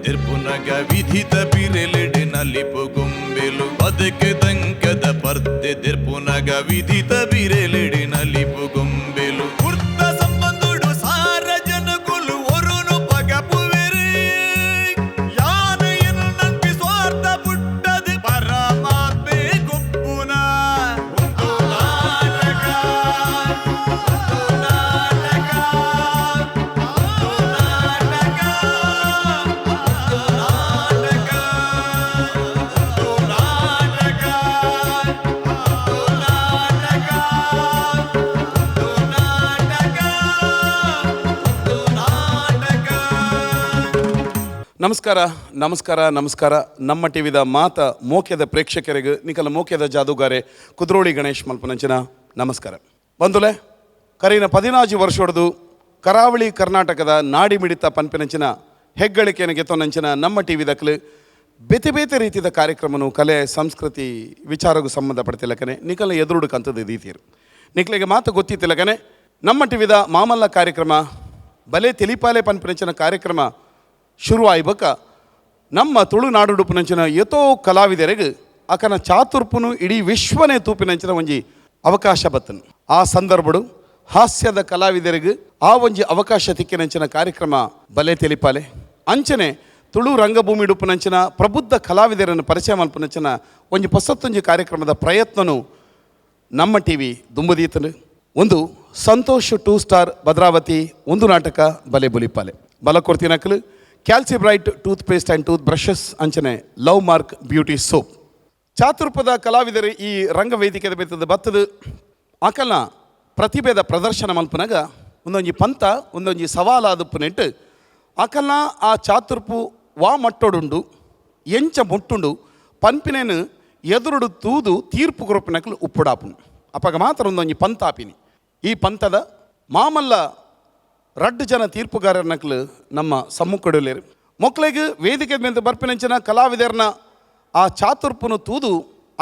ದಿರ್ಪುನಗ ವಿಧಿತ ಬಿರೆಲೆಡೆ ನಲಿಪು ಗೊಂಬೆಲು ಬದುಕೆ ದಂಕದ ಪರ್ದೆ ದಿರ್ಪುನಗ ವಿಧಿತ ಬಿರೆಲೆಡೆ ನಲಿಪು ಗೊಂಬೆಲು ವೃತ್ತ ಸಂಬಂಧುಡು ಸಾರ ಜನಗುಲು ಒರುನು ಪಗಪುವೆರೆ ಯಾನೆಯನ್ನು ನಂಬಿ ಸ್ವಾರ್ಥ ಪುಟ್ಟದು ಪರಮಾತ್ಮೆ ಗೊಪ್ಪುನ ನಮಸ್ಕಾರ ನಮಸ್ಕಾರ ನಮಸ್ಕಾರ ನಮ್ಮ ಟಿವಿದ ಮಾತ ಮೋಕ್ಯದ ಪ್ರೇಕ್ಷಕರಿಗೆ ನಿಕಲ ಮೋಕ್ಯದ ಜಾದೂಗಾರೆ ಕುದ್ರೋಳಿ ಗಣೇಶ್ ಮಲ್ಪನಂಚಿನ ನಮಸ್ಕಾರ ಬಂದುಲೆ ಕರೀನ 14 ವರ್ಷ ಹೊಡೆದು ಕರಾವಳಿ ಕರ್ನಾಟಕದ ನಾಡಿ ಮಿಡಿತ ಪನ್ಪಿನಂಚಿನ ಹೆಗ್ಗಳಿಕೆಯನ್ನು ಗೆತ್ತೊನಂಚಿನ ನಮ್ಮ ಟಿವಿ ದಕ್ಕಲು ಬೇತೆ ಬೇತೆ ರೀತಿಯ ಕಾರ್ಯಕ್ರಮನು ಕಲೆ ಸಂಸ್ಕೃತಿ ವಿಚಾರಗೂ ಸಂಬಂಧಪಡ್ತಿಲ್ಲಕನೆ ನಿಕಲ ಎದುರುಡು ಕಂತದ್ದು ದೀತೀರು ನಿಕ್ಲಿಗೆ ಮಾತು ಗೊತ್ತಿತ್ತಿಲ್ಲಕನೆ ನಮ್ಮ ಟಿವಿದ ಮಾಮಲ್ಲ ಕಾರ್ಯಕ್ರಮ ಬಲೆ ತೆಲಿಪಾಲೆ ಪನ್ಪಿನಂಚಿನ ಕಾರ್ಯಕ್ರಮ ಶುರು ಆಯ್ಬಕ ನಮ್ಮ ತುಳುನಾಡುಡುಪುನಂಚಿನ ಎತೋ ಕಲಾವಿದರಿಗೆ ಆಕನ ಚಾತುರ್ಪುನು ಇಡೀ ವಿಶ್ವನೇ ತೂಪಿನಂಚಿನ ಒಂಜಿ ಅವಕಾಶ ಬತ್ತನು ಆ ಸಂದರ್ಭಡು ಹಾಸ್ಯದ ಕಲಾವಿದರಿಗೆ ಆ ಒಂಜಿ ಅವಕಾಶ ತಿಕ್ಕಿನಂಚಿನ ಕಾರ್ಯಕ್ರಮ ಬಲೆ ತೆಲಿಪಾಲೆ ಅಂಚನೆ ತುಳು ರಂಗಭೂಮಿ ಡುಪುನಂಚಿನ ಪ್ರಬುದ್ಧ ಕಲಾವಿದರನ್ನು ಪರಿಚಯ ಮಲ್ಪನಂಚಿನ ಒಂಜಿ ಹೊಸತ್ತೊಂಜಿ ಕಾರ್ಯಕ್ರಮದ ಪ್ರಯತ್ನನು ನಮ್ಮ ಟಿವಿ ದುಂಬುದೀತನು ಒಂದು ಸಂತೋಷ್ 2 ಸ್ಟಾರ್ ಭದ್ರಾವತಿ ಒಂದು ನಾಟಕ ಬಲೆ ಬುಲಿಪಾಲೆ ಬಲ ಕೊಡ್ತಿನಕಲು Calcibright toothpaste and toothbrushes ಅಂಚನೆ ಲವ್ ಮಾರ್ಕ್ ಬ್ಯೂಟಿ ಸೋಪ್ ಚಾತುರ್ಪದ ಕಲಾವಿದರು ಈ ರಂಗವೇದಿಕೆದ ಬೆತ್ತದ ಬತ್ತದ ಆಕಲ್ನ ಪ್ರತಿಭೆದ ಪ್ರದರ್ಶನ ಮಲ್ಪನಾಗ ಒಂದೊಂಜಿ ಪಂತ ಒಂದೊಂಜಿ ಸವಾಲಾದಪ್ಪು ನೆಟ್ಟು ಆಕಲ್ನ ಆ ಚಾತುರ್ಪು ವಾ ಮಟ್ಟೊಡುಂಡು ಎಂಚ ಮುಟ್ಟುಂಡು ಪನ್ಪಿನೇನು ಎದುರುಡು ತೂದು ತೀರ್ಪು ಕೊರಪಿನಕಲು ಉಪ್ಪುಡಾಪುನು ಅಪ್ಪಾಗ ಮಾತ್ರ ಒಂದೊಂಜಿ ಪಂತ ಆಪಿನಿ ಈ ಪಂತದ ಮಾಮಲ್ಲ ರಡ್ಡು ಜನ ತೀರ್ಪುಗಾರನಕ್ಲು ನಮ್ಮ ಸಮ್ಮುಖಡುಲೇರು ಮಕ್ಕಳಿಗೆ ವೇದಿಕೆ ಮೇಲೆ ಬರ್ಪಿನಂಚಿನ ಕಲಾವಿದರನ್ನ ಆ ಚಾತುರ್ಪುನು ತೂದು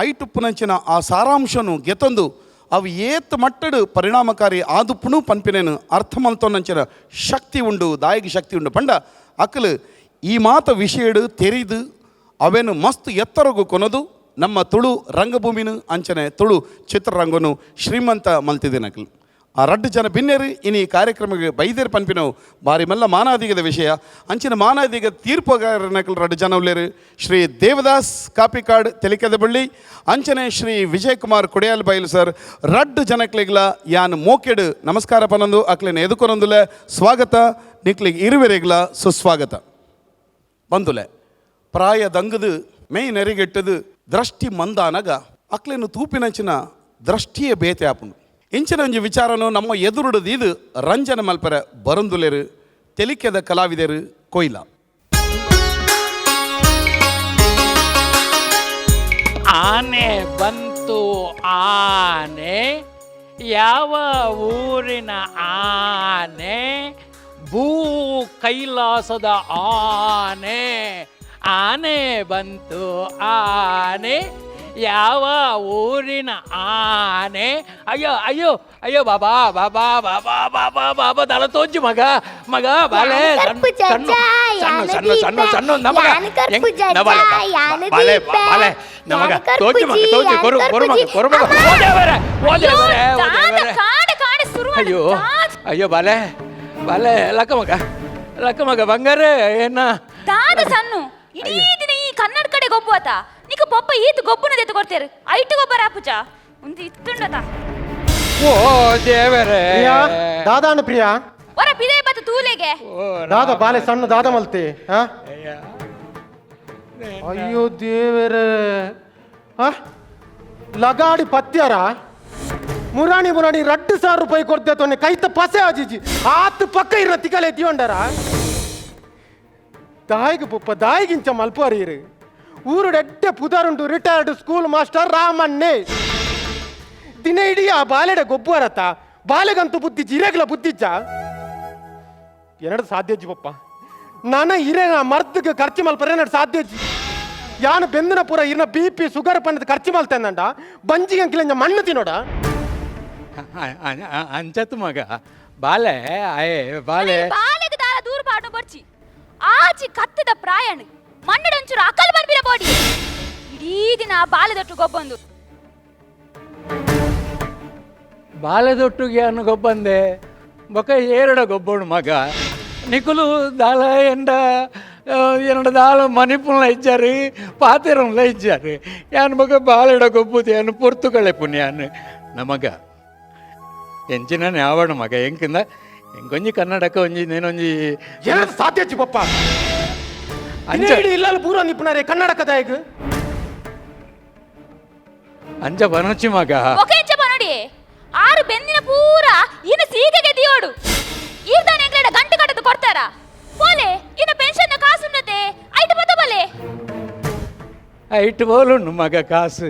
ಐಟುಪ್ಪುನಂಚಿನ ಆ ಸಾರಾಂಶನು ಗೆತ್ತೊಂದು ಅವು ಏತ್ ಮಟ್ಟಡು ಪರಿಣಾಮಕಾರಿ ಆದುಪ್ಪುನು ಪನ್ಪಿನೇನು ಅರ್ಥ ಮಲ್ತೊನ್ನಂಚಿನ ಶಕ್ತಿ ಉಂಡು ದಾಯಿಗೆ ಶಕ್ತಿ ಉಂಡು ಪಂಡ ಅಕ್ಕಲು ಈ ಮಾತ ವಿಷಯಡು ತೆರಿದು ಅವೇನು ಮಸ್ತ್ ಎತ್ತರಗೂ ಕೊನೋದು ನಮ್ಮ ತುಳು ರಂಗಭೂಮಿನು ಅಂಚನೆ ತುಳು ಚಿತ್ರರಂಗನು ಶ್ರೀಮಂತ ಮಲ್ತಿದ್ದೇನಕ್ಲು ಆ ರಡ್ಡು ಜನ ಭಿನ್ನೇರು ಇನ್ನು ಈ ಕಾರ್ಯಕ್ರಮಕ್ಕೆ ಬೈದೇರು ಪನ್ಪಿನವು ಬಾರಿ ಮೆಲ್ಲ ಮಾನಾದಿಗದ ವಿಷಯ ಅಂಚಿನ ಮಾನಾದಿಗ ತೀರ್ಪುಗಾರನಕಲ್ ರಡ್ಡು ಜನ ಉಳ್ಳೇರು ಶ್ರೀ ದೇವದಾಸ್ ಕಾಪಿಕಾಡ್ ತೆಲಿಕೆದ ಬಳ್ಳಿ ಅಂಚನೆ ಶ್ರೀ ವಿಜಯ್ ಕುಮಾರ್ ಕೊಡಿಯಾಲ್ ಬೈಲು ಸರ್ ರಡ್ಡು ಜನಕ್ಲಿಗ್ಲ ಯಾನ್ ಮೋಕೆಡು ನಮಸ್ಕಾರ ಪನೊಂದು ಅಕ್ಲಿನ ಎದುಕೊನೊಂದುಲೆ ಸ್ವಾಗತ ನಿಕ್ಲಿಗೆ ಇರುವೆರೆಗ್ಲ ಸುಸ್ವಾಗತ ಬಂದುಲೆ ಪ್ರಾಯದಂಗದು ಮೈ ನೆರಿಗೆಟ್ಟದು ದೃಷ್ಟಿ ಮಂದಾನಗ ಅಕ್ಲೇನು ತೂಪಿನಂಚಿನ ದೃಷ್ಟಿಯೇ ಬೇತೆ ಆಪುಂಡು ಇಂಚಿನ ಒಂಜಿ ವಿಚಾರನು ನಮ್ಮ ಎದುರುಡದು ಇದು ರಂಜನ ಮಲ್ಪರ ಬರಂದುಲೆರು ತೆಲಿಕೆದ ಕಲಾವಿದರು ಕೊಯ್ಲ ಆನೆ ಬಂತು ಆನೆ ಯಾವ ಊರಿನ ಆನೆ ಭೂ ಕೈಲಾಸದ ಆನೆ ಆನೆ ಬಂತು ಆನೆ ಯಾವ ಊರಿನ ಆನೆ ಅಯ್ಯೋ ಅಯ್ಯೋ ಅಯ್ಯೋ ಬಾಬಾ ಬಾಬಾ ಬಾಬಾ ಬಾಬಾ ಬಾಬಾ ದಳ ತೋಜು ಮಗ ಮಗ ಬಾಲೆ ಸಣ್ಣ ಸಣ್ಣ ಸಣ್ಣ ಸಣ್ಣ ನಮಗ ಬಾಲೆ ಬಾಲೆ ನಮಗ ತೋಜು ಮಗ ತೋಜು ಕೊರು ಕೊರು ಮಗ ಕೊರು ಮಗ ಓದೇವರೆ ಓದೇವರೆ ಅಯ್ಯೋ ಅಯ್ಯೋ ಬಾಲೆ ಬಾಲೆ ಲಕ್ಕ ಮಗ ಬಂಗಾರೆ ಏನ ದಾದ ಸಣ್ಣ ಇಡೀ ದಿನ ಈ ಕನ್ನಡ ಕಡೆ ಗೊಬ್ಬುವತ ನಿಕ ಪಪ್ಪ ಈತ ಗೊಬ್ಬುನ ದೆತ್ತು ಕೊಡ್ತೇರು ಐಟು ಗೊಬ್ಬರ ಆಪುಚ ಒಂದು ಇತ್ತುಂಡತ ಓ ದೇವರೇ ದಾದಾನ ಪ್ರಿಯ ವರ ಬಿದೆ ಬತ್ತ ತೂಲೆಗೆ ದಾದ ಬಾಲೆ ಸಣ್ಣ ದಾದ ಮಲ್ತೆ ಅಯ್ಯೋ ದೇವರೇ ಲಗಾಡಿ ಪತ್ಯಾರ ಮುರಾಣಿ ಮುರಾಣಿ 2,000 ರೂಪಾಯಿ ಕೊಡ್ತೇನೆ ಕೈತ ಪಸೆ ಆಜಿಜಿ ಆತು ಪಕ್ಕ ಇರ ತಿಕಲೆ ಎತ್ತಿಕೊಂಡಾರ ದಾಯಿಗೆ ಪುಪ್ಪ ದಾಯಿಗಿಂಚ ಮಲ್ಪುವರಿರು ಊರು ಎಡ್ಡೆ ಪುದಾರುಂಟು ರಿಟೈರ್ಡ್ ಸ್ಕೂಲ್ ಮಾಸ್ಟರ್ ರಾಮಣ್ಣೆ ದಿನ ಇಡೀ ಆ ಬಾಲೆಡ ಗೊಬ್ಬರತ ಬಾಲೆಗಂತೂ ಬುದ್ಧಿ ಜಿರೆಗ್ಲ ಬುದ್ಧಿಜ್ಜ ಎರಡು ಸಾಧ್ಯಜ್ಜಿ ಪಪ್ಪ ನನ್ನ ಹಿರೇ ಮರ್ದಕ್ಕೆ ಖರ್ಚು ಮಲ್ಪರ ಎರಡು ಸಾಧ್ಯಜ್ಜಿ ಯಾನು ಬೆಂದಿನ ಪೂರ ಇರ್ನ BP ಶುಗರ್ ಪಂಡದ ಖರ್ಚು ಮಲ್ತೇನಂಡ ಬಂಜಿಗೆ ಅಂಕಿಲ್ಲ ಮಣ್ಣು ತಿನ್ನೋಡ ಅಂಚತ್ತು ಮಗ ಬಾಲೆ ಆಯೆ ಬಾಲೆ ಬಾಲೆಗೆ ದಾರ ದೂರ ಪಾಡು ಬರ್ಚಿ ಆಚಿ ಕತ್ತದ ಪ್ರಾಯಣ ಮಣ್ಣಡಂಚೂರು ಅಕಲ್ ಬರ್ಬಿರ ಬೋಡಿ ಇಡೀ ದಿನ ಬಾಲದೊಟ್ಟು ಗೊಬ್ಬಂದು ಬಾಲೆದೊಟ್ಟಿಗೆ ಅನ್ನು ಗೊಬ್ಬಂದೆ ಬೊಕ ಏರಡ ಗೊಬ್ಬಡು ಮಗ ನಿಕುಲು ದಾಲ ಎಂಡ ಎರಡು ದಾಳ ಮಣಿಪುಲ್ಲ ಇಜ್ಜಾರು ಪಾತೆರಲ್ಲ ಇಜ್ಜಾರು ಯಾನ್ ಮಗ ಬಾಲೆಡ ಗೊಬ್ಬುದು ಯಾನು ಪೊರ್ತುಗಳೆ ಪುಣ್ಯಾನು ನಮಗ ಎಂಚಿನ ಆವಣ ಮಗ ಎಂಕಿಂದ ಎಂಕೊಂಜಿ ಕನ್ನಡಕ ಒಂಜಿ ನೇನೊಂಜಿ ಸಾಧ್ಯ ಪಪ್ಪ ಅಂಚ ಇಲ್ಲ ಪೂರ ನಿಪುಣರೇ ಕನ್ನಡಕದಾಯಕ ಅಂಚ ಬನೋಚಿ ಮಗ ಒಕೆಂಚ ಬನೋಡಿ ಆರು ಬೆನ್ನಿನ ಪೂರ ಇನ್ನು ಸೀಗೆಗೆ ದಿಯೋಡು ಈರ್ದಾನೆ ಎಂಗ್ಲೆಡ ಗಂಟು ಕಟ್ಟದು ಕೊಡ್ತಾರ ಪೋಲೆ ಇನ್ನು ಪೆನ್ಷನ್ ಕಾಸುನ್ನತೆ ಐಟು ಬತ್ತ ಬಲೆ ಐಟು ಬೋಲುಂಡು ಮಗ ಕಾಸು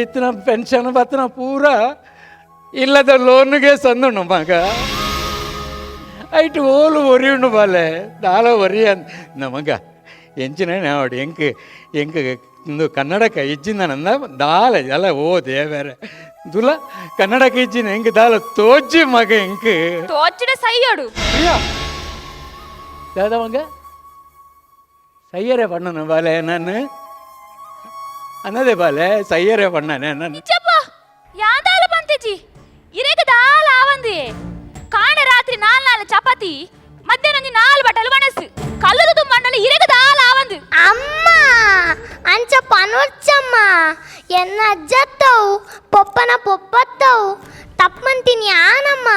ಇತ್ತಿನ ಪೆನ್ಷನ್ ಬತ್ತನ ಪೂರ ಇಲ್ಲದ ಲೋನ್ಗೆ ಸಂದುಂಡು ಮಗ ಐಟು ಓಲು ಒರಿಯುಂಡು ಬಾಲೆ ದಾಲ ಒರಿ ಅಂತ ನಮಗ ಎಂಚಿನ ನೋಡಿ ಎಂಕ ಇಂದು ಕನ್ನಡಕ ಇಜ್ಜಿಂದನಂದ ದಾಲ ಎಲ್ಲ ಓ ದೇವರೆ ದುಲ ಕನ್ನಡಕ ಇಜ್ಜಿನ ಹೆಂಗೆ ದಾಲ ತೋಜಿ ಮಗ ಎಂಕ ತೋಚಿಡ ಸೈಯೋಡು ದಾದ ಮಗ ಸಯ್ಯರೆ ಬಣ್ಣನ ಬಾಲೆ ನಾನು ಅನ್ನದೇ ಬಾಲೆ ಸಯ್ಯರೆ ಬಣ್ಣನೆ ನಾನು ನಿಜಪ್ಪ ಯಾದಾಲ ಬಂತೆಜಿ ಇರೇಗ ದಾಲ ಆವಂದಿ ಕಾಣ ರಾತ್ರಿ 4 ಚಪಾತಿ ಮಧ್ಯಾಹ್ನ 4 ಬಟ್ಟಲು ಬಣಸು ಕಲ್ಲುದು ತುಂಬಂಡಲ ಇರೇಗ ದಾಲ ಆವಂದು ಅಮ್ಮ ಅಂಚ ಪನೋರ್ಚಮ್ಮ ಎನ್ನ ಅಜ್ಜತ್ತವು ಪೊಪ್ಪನ ಪೊಪ್ಪತ್ತವು ತಪ್ಪಂತೀನಿ ಆನಮ್ಮ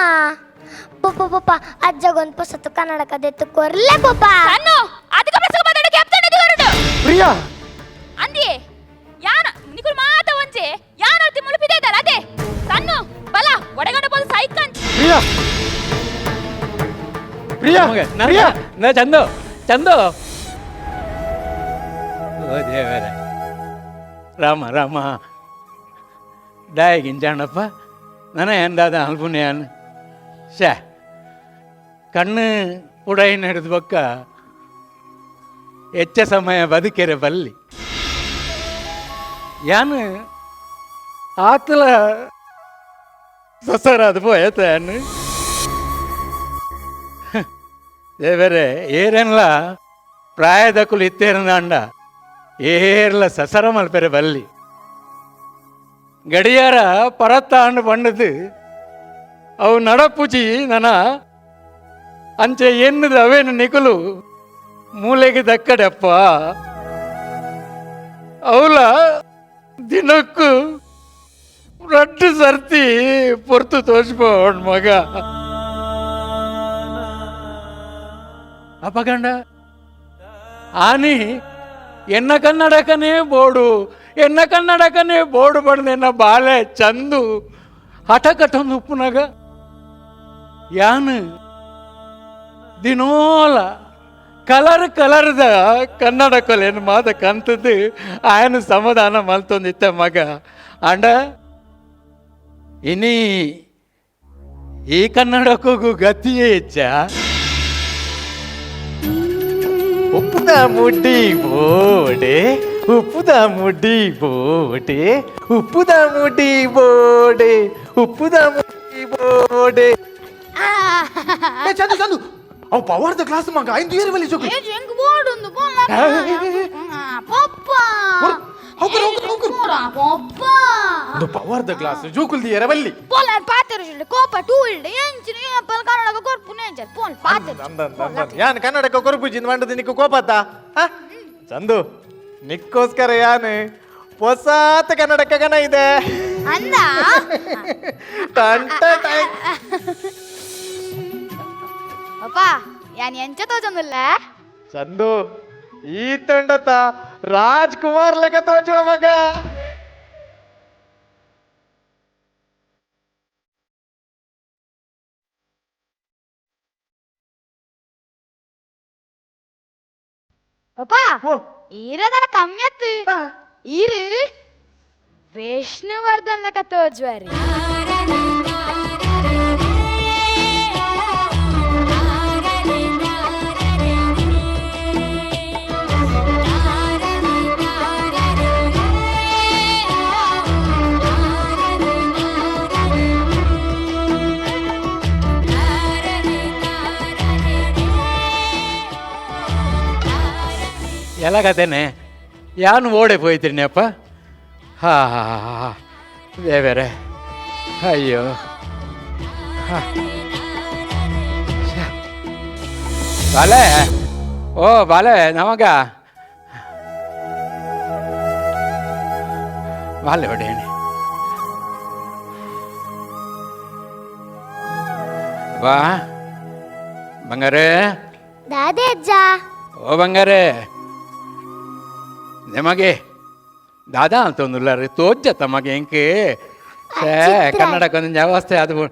ಪೊಪ್ಪ ಪೊಪ್ಪ ಅಜ್ಜಗೊಂದು ಪೊಸತ್ತು ಕನ್ನಡಕ ದೆತ್ತು ಕೊರ್ಲೆ ಪೊಪ್ಪ ಸಣ್ಣು ಅದಕ್ಕೆ ಪ್ರಸಂಗ ಮಾತಾಡ ಕ್ಯಾಪ್ಟನ್ ಇದು ಹೊರಡು ಪ್ರಿಯಾ ಅಂದಿ ಯಾನ ನಿಕುಲ್ ಮಾತ ಒಂಚೆ ಯಾನರ್ತಿ ಮುಳುಪಿದೆ ಇದ್ದಲ್ಲ ಅದೇ ಸಣ್ಣು ಬಲ ಒಡಗಡೆ ಬೋದು ಸೈಕಂಚ್ ಪ್ರಿಯಾ ಪ್ರಿಯಾ ಮಗ ಪ್ರಿಯಾ ನಾ ಚಂದು ಚಂದು ಓ ದೇವರ ರಾಮ ರಾಮ ದಾಯಗಿಂಚಾಣಪ್ಪ ನನ ಎಂದಾದ ಅಲ್ಪುಣ್ಯಾನ್ ಶೇ ಕಣ್ಣು ಪುಡೈನ ಹಿಡಿದು ಬೊಕ್ಕ ಹೆಚ್ಚ ಸಮಯ ಬದುಕೆರೆ ಬಲ್ಲಿ ಯಾನು ಆತಲ ಸೊಸರಾದ ಪೋಯತಾನು ದೇವರೇ ಏರೆನ್ಲ ಪ್ರಾಯದಕ್ಕುಲು ಇತ್ತೇರಂದ ಏರ್ಲ ಸಸರ ಮಲ್ಪೆರೆ ಬಲ್ಲಿ ಗಡಿಯಾರ ಪರತ್ತಾಂಡು ಪಂಡದು ಅವು ನಡಪುಜಿ ನನ ಅಂಚೆ ಎನ್ನದು ಅವೇನು ನಿಕುಲು ಮೂಲೆಗೆ ದಕ್ಕಡಪ್ಪ ಅವಲ ದಿನಕ್ಕೂ ರಡ್ಡು ಸರ್ತಿ ಪೊರ್ತು ತೋರಿಸ್ಬೋಣ ಮಗ ಅಪಗಂಡ ಆನಿ ಎನ್ನ ಕನ್ನಡಕನೇ ಬೋಡು ಬಡ್ದು ಎನ್ನ ಬಾಲೆ ಚಂದು ಹಠ ಕಟ್ಟೊಂದು ಉಪ್ಪುನಾಗ ಯಾನು ದಿನೋಲ ಕಲರ್ದ ಕನ್ನಡ ಕೊಲೆಯನ್ನು ಮಾತ ಕಂತದ್ದು ಆಯನ ಸಮಾಧಾನ ಮಲ್ತೊಂದಿತ್ತ ಮಗ ಅಂಡ ಇನಿ ಈ ಕನ್ನಡಕ್ಕೂ ಗತಿಯೇ ಹೆಚ್ಚ ಉಪ್ಪುದ ಮುಡ್ಡಿ ಬೋಡೆ ಉಪ್ಪುದ ಮುಡ್ಡಿ ಬೋಡೆ ಉಪ್ಪುದ ಮುಡ್ಡಿ ಬೋಡೆ ಉಪ್ಪುದ ಮುಡ್ಡಿ ಬೋಡೆ ಚಂದು ಚಂದು ಅವು ಪವಾರ್ದ ಕ್ಲಾಸ್ ಮಗ ಐದು ಏರಿ ಬಲಿ ಜೋಕು ಹೆಂಗ್ ಬೋಡುಂದು ಬೋಲ ಪೊಪ್ಪ ಪೊಪ್ಪ ಒಂದು ಪವಾರ್ದ ಕ್ಲಾಸ್ ಜೋಕುಲ್ದಿ ಏರ ಬಲ್ಲಿ ಬೋಲ ಪಾತೆರು ಜಿಲ್ಲೆ ಕೋಪ ಟೂ ಇಲ್ಡೆ ಎಂಚಿನ ಏಪಲ್ ಕನ್ನಡಕ ಕೊರ್ಪು ನೇಂಜಲ್ ಪೋಲ್ ಪಾತೆರು ಯಾನ್ ಕನ್ನಡಕ ಕೊರಪುಜಿಂದ ಮಂಡದ ನಿಕ್ಕು ಕೋಪತ್ತ ಚಂದು ನಿಕ್ಕೋಸ್ಕರ ಯಾನು ಹೊಸಾತ ಕನ್ನಡಕ ಗನ ಇದೆ ಅಂದ ಅಪ್ಪ ಯಾನ್ ಎಂಚ ತೋಜೊಂದಿಲ್ಲ ಚಂದು ಈ ತಂಡತ ರಾಜ್ಕುಮಾರ್ ಲೆಕ್ಕ ತೋಜುವ ಮಗ ಅಪ್ಪ ಈರದರ ಕಮ್ಮಿಯತ್ತು ಈರು ವಿಷ್ಣುವರ್ಧನ್ ಲೆಕ್ಕ ತೋಜುವರಿ ఎలాగతేనే యాను ఓడిపోయితిని అప్ప వేరే అయ్యో బాలే ఓ బాలే నమಗ ಬಾಲೆ ಹೊಡೆಯಣೆ ಬಾ ಬಂಗಾರೆ ದಾದೆ ಅಜ್ಜ ಓ ಬಂಗಾರೆ ನಿಮಗೆ ದಾದಾ ಅಂತ ಒಂದುಲ್ಲಾರಿ ತೋಜ್ಜ ತಮಗೆ ಎಂಕೆ ಕನ್ನಡ ಕೊಂಚ ಅವಸ್ಥೆ ಅದು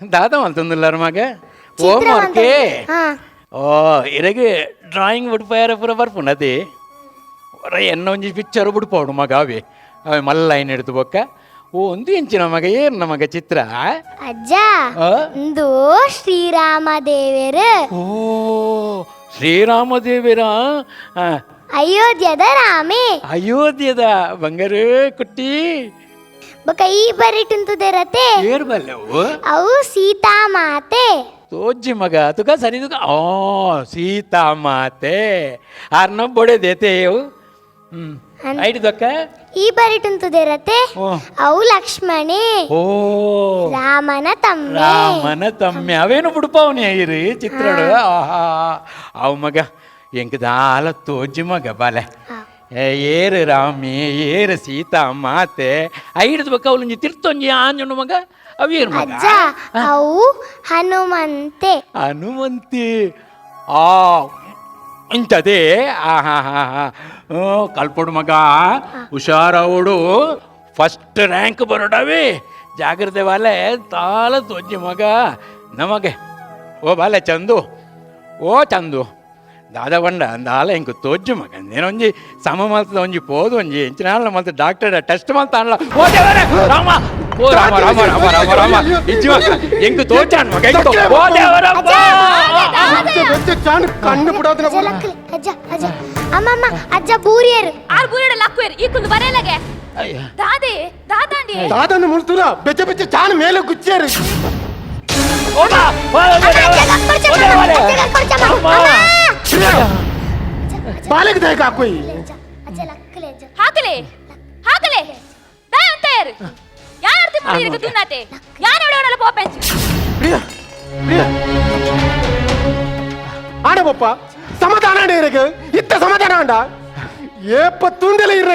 ದಾದಾ ಅಂತ ಒಂದುಲ್ಲಾರ ಮಗೆ ಓ ಮಾರ್ಕೆ ಓ ಇರಗೆ ಡ್ರಾಯಿಂಗ್ ಬಿಡ್ಪಾರ ಪೂರ ಬರ್ಪುನದಿ ಎನ್ನ ಒಂಜಿ ಪಿಕ್ಚರ್ ಬಿಡ್ಪೋಡು ಮಗ ಅವೆ ಅವೆ ಮಲ್ಲ ಲೈನ್ ಹಿಡಿದು ಬೊಕ್ಕ ಓ ಒಂದು ಇಂಚಿನ ಮಗ ಏನು ನಮಗ ಚಿತ್ರ ಅಜ್ಜ ಒಂದು ಶ್ರೀರಾಮದೇವರು ಓ ಶ್ರೀರಾಮದೇವರ ಅಯೋಧ್ಯದ ರಾಮೇ ಅಯೋಧ್ಯದ ಬಂಗಾರ ಕುಟ್ಟಿ ಬೊಕ ಈ ಬರಿಟುಂತುದೆರತೆ ಏರ್ ಬಲ್ಲೆವು ಅವು ಸೀತಾ ಮಾತೆ ತೋಜ್ಜಿ ಮಗ ತುಕ ಸರಿ ತುಕ ಓ ಸೀತಾ ಮಾತೆ ಆರ್ನ ಬೊಡೆ ದೇತೆಯವು ಐದು ದೊಕ್ಕ ಈ ಬರಿಟುಂತುದೆರತೆ ಓ ಅವು ಲಕ್ಷ್ಮಣೇ ಓ ರಾಮನ ತಮ್ಮ ರಾಮನ ತಮ್ಮೆ ಅವೇನು ಬಿಡ್ಪಾವನಿ ಐರಿ ಚಿತ್ರಡು ಆಹಾ ಅವು ಮಗ ಎಂಕ ದಾಲ ತೋಜ್ಜಿ ಮಗ ಬಾಲೆ ಏರು ರಾಮಿ ಏರು ಸೀತಾ ಮಾತೆ ಐಡ್ದು ಬಕ್ಕ ಅವಳು ತಿರ್ತೊಂಜಿ ಆಂಜನು ಮಗ ಅವೇರು ಮಗ ಅಜ್ಜ ಅವು ಹನುಮಂತೆ ಹನುಮಂತಿ ಆ ಇಂಥದೇ ಹಾ ಕಲ್ಪೊಡು ಮಗ ಹುಷಾರವಡು ಫಸ್ಟ್ ರ್ಯಾಂಕ್ ಬರೋಡವೆ ಜಾಗ್ರತೆ ಬಾಲೆ ತಾಲ ತೋಜ್ಜಿ ಮಗ ನಮಗೆ ಓ ಬಾಲೆ ಚಂದು ಓ ಚಂದು ದಾದ ಬಂಡ ಅಂದಾಲ ಇಂಕ ತೋಜ್ಜಿ ಮಗ ನೇನೊಂಜಿ ಸಮ ಮಲ್ತದ ಒಂಜಿ ಪೋದು ಒಂಜಿ ಇಂಚಿನಾಲ ಮಲ್ತ ಡಾಕ್ಟರ್ ಟೆಸ್ಟ್ ಮಲ್ತ ಅನ್ಲ ಓ ದೇವರೇ ರಾಮ ಓ ರಾಮ ರಾಮ ರಾಮ ರಾಮ ರಾಮ ಇಜ್ಜಿ ಮಗ ಎಂಕ ತೋಚಾನ್ ಮಗ ಎಂಕ ಓ ದೇವರಪ್ಪ ಕಣ್ಣು ಬಿಡೋದನ್ನ ಅಜ್ಜ ಅಜ್ಜ ಅಮ್ಮಮ್ಮ ಅಜ್ಜ ಬೂರಿಯರು ಆರ್ ಬೂರಿಡ ಲಕ್ವೇರ್ ಈ ಕುಂದು ಬರೆಯಲಗೆ ದಾದೆ ದಾದಾಂಡಿ ದಾದನ್ನು ಮುಳ್ತುಲ ಬೆಚ್ಚ ಬೆಚ್ಚ ಚಾನ್ ಮೇಲೆ ಗುಚ್ಚೇರು ಓಡಾ ಬಾಲೆಗೆ ದಯಕ ಹಾಕೋಯ್ ಹಾಕಲೆ ಹಾಕಲೆ ದಯ ಅಂತ ಯಾರು ಯಾರು ಅರ್ಥ ಮಾಡಿರಕ ತುನ್ನಾತೆ ಯಾರು ಅವಳವಳ ಪೋಪೆಂಚ್ ಪ್ರಿಯ ಪ್ರಿಯ ಆಡಬಪ್ಪ ಸಮಾಧಾನ ಇರಗೆ ಇತ್ತ ಸಮಾಧಾನ ಅಂಡ ಏಪ ತುಂಡಲ ಇರ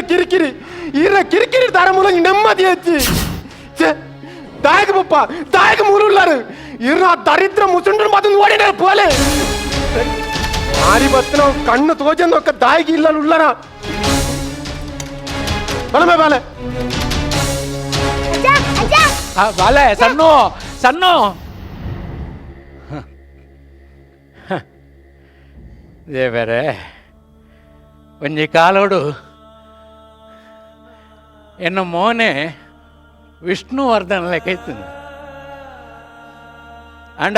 ಕಿರಿಕಿರಿ ದಾರ ಮೂಲ ನೆಮ್ಮದಿ ಹಚ್ಚಿ ದಾಯಕ ಬಪ್ಪ ದಾಯಕ ಮೂರುಳ್ಳಾರು ಇರ ದರಿದ್ರ ಮುಸುಂಡ್ರು ಮತ್ತೊಂದು ಓಡಿನ ಪೋಲೆ ಮಾರಿ ಬತ್ತನ ಕಣ್ಣು ತೋಜನ್ ಒಕ್ಕ ದಾಯಿಗೆ ಇಲ್ಲ ಉಳ್ಳನ ಬಲಮೆ ಬಾಲೆ ಬಾಲೆ ಸಣ್ಣು ಸಣ್ಣು ದೇವರೇ ಒಂಜಿ ಕಾಲೋಡು ಎನ್ನ ಮೋನೆ ವಿಷ್ಣುವರ್ಧನ ಲೆಕ್ಕ ಇತ್ತು ಅಂಡ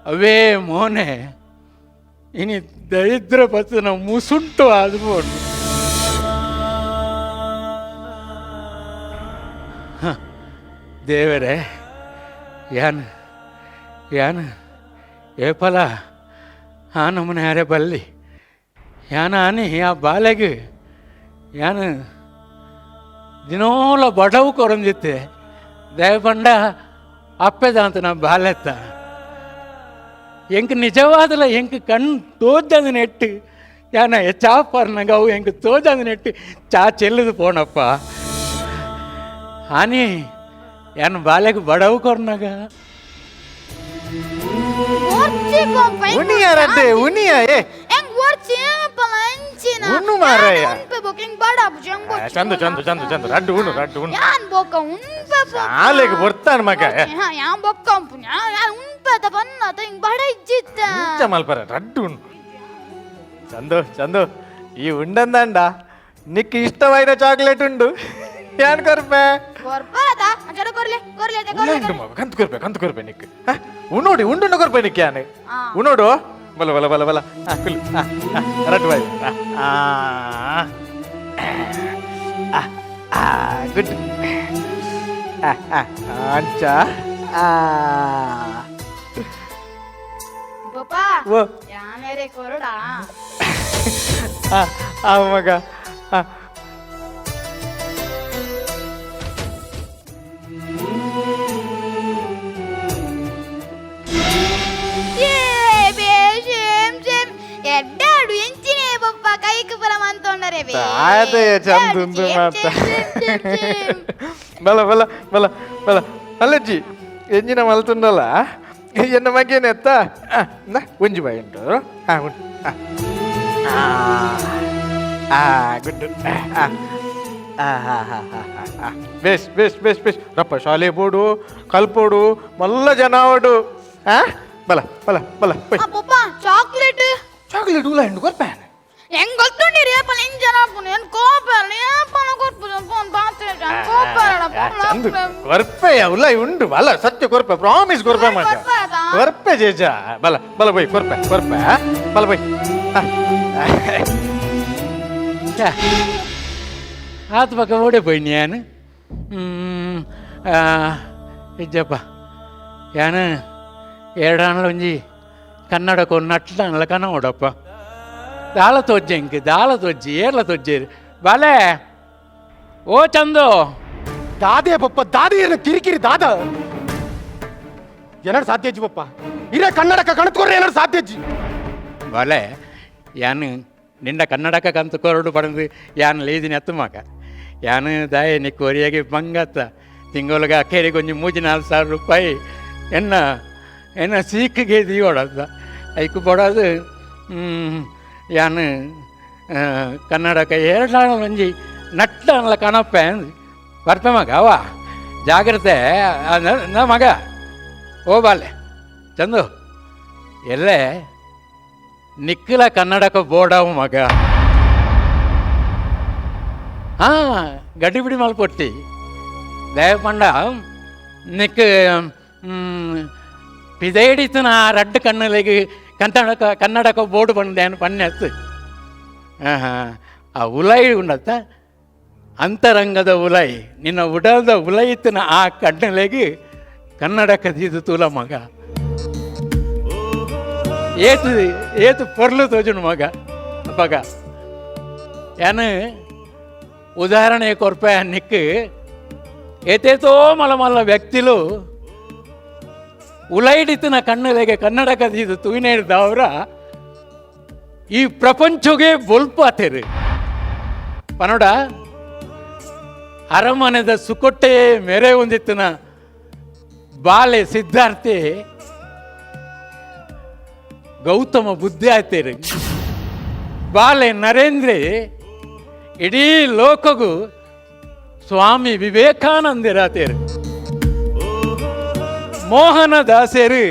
ಅವೇ ಮೋನೆ ಇನಿ ದರಿದ್ರ ಪತ್ತನ ಮುಸುಂಟು ಆದ್ಬೋದು ದೇವರೇ ಯಾನ್ ಯಾನ್ ಏಪಲ ಆ ನಮ್ಮನೆ ಯಾರೇ ಬಲ್ಲಿ ಯಾನ ಆನಿ ಆ ಬಾಲೆಗೆ ಯಾನು ದಿನೋಲ ಬಡವು ಕೊರಂದಿತ್ತೆ ದಯಪಂಡ ಅಪ್ಪೆದ ಅಂತ ನಾ ಬಾಲೆತ್ತ ಎಂಕ ನಿಜವಾದಲ್ಲ ಎಂಕ ಕಣ್ಣು ತೋಜದ ನೆಟ್ಟು ಯಾನ ಚಾಪರ್ನಾಗ ಅವು ಎಂಕ ತೋಜದ ನೆಟ್ಟು ಚಾ ಚೆಲ್ಲದು ಪೋಣಪ್ಪ ಆನಿ ಯಾನು ಬಾಲೆಗೆ ಬಡವು ಕೊರ್ನಾಗ ಉನಿಯ ರಡ್ಡೆ ಉನಿಯ ಏ ಉಣ್ಣು ಮಾರಾಯ ಚಂದ ಚಂದ ಚಂದ ಚಂದ ರಡ್ಡು ಉಣ್ಣು ರಡ್ಡು ಉಣ್ಣು ಶಾಲೆಗೆ ಬರ್ತಾನ ಮಗ ಮಲ್ಪರ ರಡ್ಡು ಉಣ್ಣು ಚಂದು ಚಂದು ಈ ಉಂಡಂದಂಡ ನಿಕ್ ಇಷ್ಟವಾದ ಚಾಕ್ಲೇಟ್ ಉಂಡು ಏನ್ ಕೊರ್ಪೆ ಕಂತು ಕೊರ್ಪೆ ನಿಕ್ ಉಣ್ಣೋಡಿ ಉಂಡು ಕೊರ್ಪೆ ನಿಕ್ ಯಾನೆ ಉಣ್ಣೋಡು ಬಲ ಬಲ ಬಲ ಬಲ ಕುಲ್ ರಡ್ಡು ಬಾಯ್ ಗುಡ್ ಅಂಚ Papa, ya mere koroda. ಮಗ ಎಡ್ಡಾಡು ಎಂಚಿನೇ ಪಪ್ಪ ಕೈക്ക് ಬರಮ ಅಂತೊಂಡರೆ ಅದೇ ಚಂದ ಮಾತ ಬಲ ಬಲ ಬಲ ಬಲ ಅಲ್ಲಜ್ಜಿ ಎಂಜಿನ ಮಲ್ತುಂಡಲ್ಲ ಎನ್ನ ಮಗೇನೆತ್ತ ಒಂಜಿ ಬಾಯಿ ಉಂಟು ಉಂಟು good base base base base ರಪ್ಪ ಶಾಲೆ ಬೋಡು ಕಲ್ಪೋಡು ಮಲ್ಲ ಜನ ಓಡು ಬಲ ಬಲ ಬಲ ಪಪ್ಪ ಚಾಕ್ಲೇಟ್ ಚಾಕ್ಲೇಟ್ ಉಲ್ಲ ಹಿಂಡು ಕೊರ್ಪೇನೆ ಹೆಂಗ್ ಗೊತ್ತುಂಡಿ ರೇಪ ನಿಂಜನ ಏನ್ ಕೋಪಲ್ಲ ಏಪನ ಕೊರ್ಪುದ ಫೋನ್ ಬಾತೆ ಚಂದು ಕೊರ್ಪೆಯ ಉಲ್ಲ ಉಂಡು ಬಲ ಸತ್ಯ ಕೊರ್ಪೆ ಪ್ರಾಮಿಸ್ ಕೊರ್ಪೆ ಮಾಡ ಕೊರ್ಪೆ ಜೇಜ ಬಲ ಬಲ ಬೈ ಕೊರ್ಪೆ ಕೊರ್ಪೆ ಬಲ ಬೈ ಆತ ಪಕ್ಕ ಓಡೆ போய் ഞാൻ ಇಜ್ಜಪ್ಪ ಯಾನು ಎರಡಾಣಲ ಒಂಜಿ ಕನ್ನಡಕ್ಕೆ ಒಂದು ನಟ್ಲ ಕನ್ನ ಓಡಪ್ಪ ದಾಳ ತೊಜ್ಜೆ ಇಂಕ್ ದಾಳ ತೊಜ್ಜಿ ಏರ್ಲ ತೊಜ್ಜೇರಿ ಬಾಲೆ ಓ ಚಂದು ದಾದೆ ಪಪ್ಪ ದಾದಿ ಏನು ಕಿರಿಕಿರಿ ದಾದ ಏನಾರು ಸಾಧ್ಯಜ್ಜಿ ಪಪ್ಪ ಇರೇ ಕನ್ನಡಕ ಕಣತ್ಕೊರ್ರೆ ಏನಾರು ಸಾಧ್ಯಜ್ಜಿ ಬಾಲೆ ಯಾನು ನಿಂಡ ಕನ್ನಡಕ ಕಂತು ಕೊರಡು ಪಡೆದು ಯಾನು ಲೇದಿನ ಎತ್ತುಮಾಕ ಯಾನು ದಾಯ ನಿಕ್ಕು ಒರಿಯಾಗಿ ಬಂಗತ್ತ ತಿಂಗಳಿಗೆ ಅಕ್ಕೇರಿಗೆ ಒಂಜಿ 3-4 ರೂಪಾಯಿ ಎನ್ನ ಸೀಕಿಗೆ ದೀವೋಡದ ಐಕು ಪಡೋದು ಯಾನು ಕನ್ನಡಕ ಎರಡ ಒಂಜಿ ನಟ್ಟ ಅನ್ಲ ಕಣಪ್ಪೆ ಬರ್ಪೆ ಮಗ ಅವ ಜಾಗ್ರತೆ ನ ಮಗ ಓ ಬಾಲೆ ಚಂದು ಎಲ್ಲೇ ನಿಕ್ಕಲ ಕನ್ನಡಕ ಬೋಡವು ಮಗ ಗಡ್ಡಿ ಬಿಡಿ ಮಲ್ಪೊಟ್ಟಿ ದಯ ಪಂಡ ನಿಕ್ ಪಿದೈಡಿತನ ರಡ್ಡು ಕಣ್ಣಲಿಗೆ ಕನ್ನಡಕ ಬೋರ್ಡು ಬಂದೇನು ಪನ್ನೆತ್ತು ಆ ಉಲೈ ಉಂಡತ್ತ ಅಂತರಂಗದ ಉಲೈ ನಿನ್ನ ಉಡಲ್ದ ಉಲೈತನ ಆ ಕಣ್ಣಲೆಗೆ ಕನ್ನಡಕ ದೀದು ತೂಲ ಮಗ ಏತು ಪೊರ್ಲು ತೋಜುನು ಮಗ ಪಗ ಯಾನು ಉದಾಹರಣೆ ಕೊರ್ಪೆ ನಿಕ್ಕು ಏತೇತೋ ಮಲ ಮಲ್ಲ ವ್ಯಕ್ತಿಲು ಉಲೈಡಿತನ ಕಣ್ಣಲೆಗೆ ಕನ್ನಡಕ ದೀದು ತೂಯಿನೇಡ್ದವ್ರ ಈ ಪ್ರಪಂಚಗೆ ಬೊಲ್ಪಾತೇರು ಪನೋಡ ಅರಮನೆದ ಸುಕೊಟ್ಟೆ ಮೆರೆ ಹೊಂದಿತ್ತನ ಬಾಲೆ ಸಿದ್ಧಾರ್ಥಿ ಗೌತಮ ಬುದ್ಧಿ ಆಯ್ತೇರು ಬಾಲೆ ನರೇಂದ್ರ ಇಡೀ ಲೋಕಗೂ ಸ್ವಾಮಿ ವಿವೇಕಾನಂದರಾತೇರು ಮೋಹನ ದಾಸರು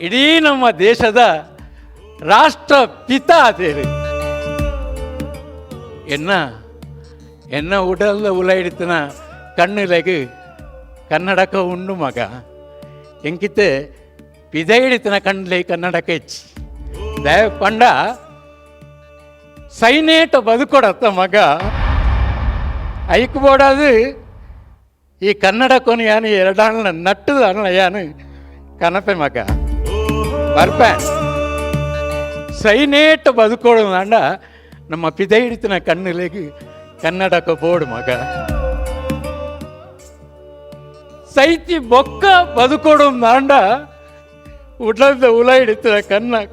ಇಡೀ ನಮ್ಮ ದೇಶದ ರಾಷ್ಟ್ರ ಪಿತ ಆತೇರು ಎನ್ನ ಉಡಲ್ದ ಉಲೈಡಿತನ ಕಣ್ಣಿಲೆಗೆ ಕನ್ನಡಕ ಉಂಡು ಮಗ ಎಂಕಿತ್ತೆ ಪಿದೈಡಿತನ ಕಣ್ಣಲೆ ಕನ್ನಡಕ ಹೆಚ್ಚಿ ದಯ ಪಂಡ ಸೈನೇಟ ಬದುಕೊಡತ್ತ ಮಗ ಐಕ್ಬೋಡದು ಈ ಕನ್ನಡ ಕೊನೆ ಯಾನು ಎರಡಾಣ ನಟ್ಟದ ಅಣ್ಣ ಯಾನು ಕನಪೆ ಮಗ ಬರ್ಪೆ ಸೈನೇಟ ಬದುಕೊಡು ಅಂಡ ನಮ್ಮ ಪಿದೈಡಿತನ ಕಣ್ಣಲೆಗೆ ಕನ್ನಡಕ ಬೋರ್ಡು ಮಗ ಸೈತಿ ಬೊಕ್ಕ ಬದುಕೊಡು ಅಂಡ ಉಡ್ಲದ ಉಲ ಹಿಡಿತದ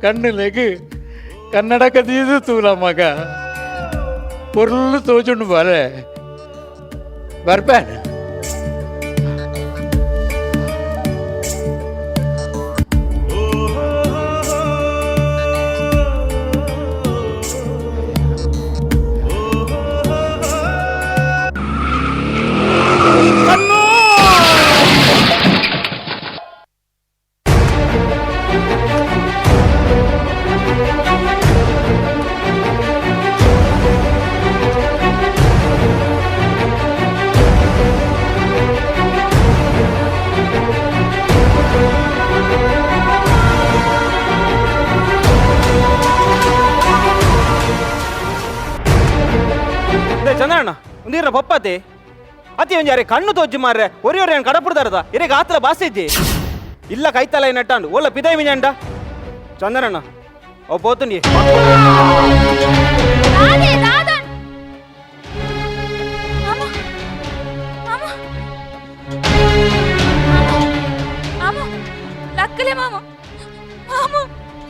ಕಣ್ಣಲೆಗೆ ಕನ್ನಡಕ ದೀದು ತೂಲ ಮಗ ಪೊರ್ಲು ತೋಜುಂಡು ಬಾಲೆ ಬರ್ಪೇನೆ ಚಂದ್ರಣ್ಣ ಒಂದಿರ ಪಪ್ಪತಿ ಅತಿ ಒಂಜಿ ಅರೆ ಕಣ್ಣು ತೋಜಿ ಮಾರ್ರೆ ಒರಿಯೊರೆ ಏನು ಕಡಪುಡ್ದಾರದ ಇರೇಗ ಆತಲ ಬಾಸಿದ್ದಿ ಇಲ್ಲ ಕೈತಲ ನಟ್ಟಾಂಡು ಓಲ ಪಿದೈ ಮಿಂಜಂಡ ಚಂದ್ರಣ್ಣ ఓ పోతుంది రాదే రాదన్ అమ్మ అమ్మ అమ్మ లక్కలే మామ మామ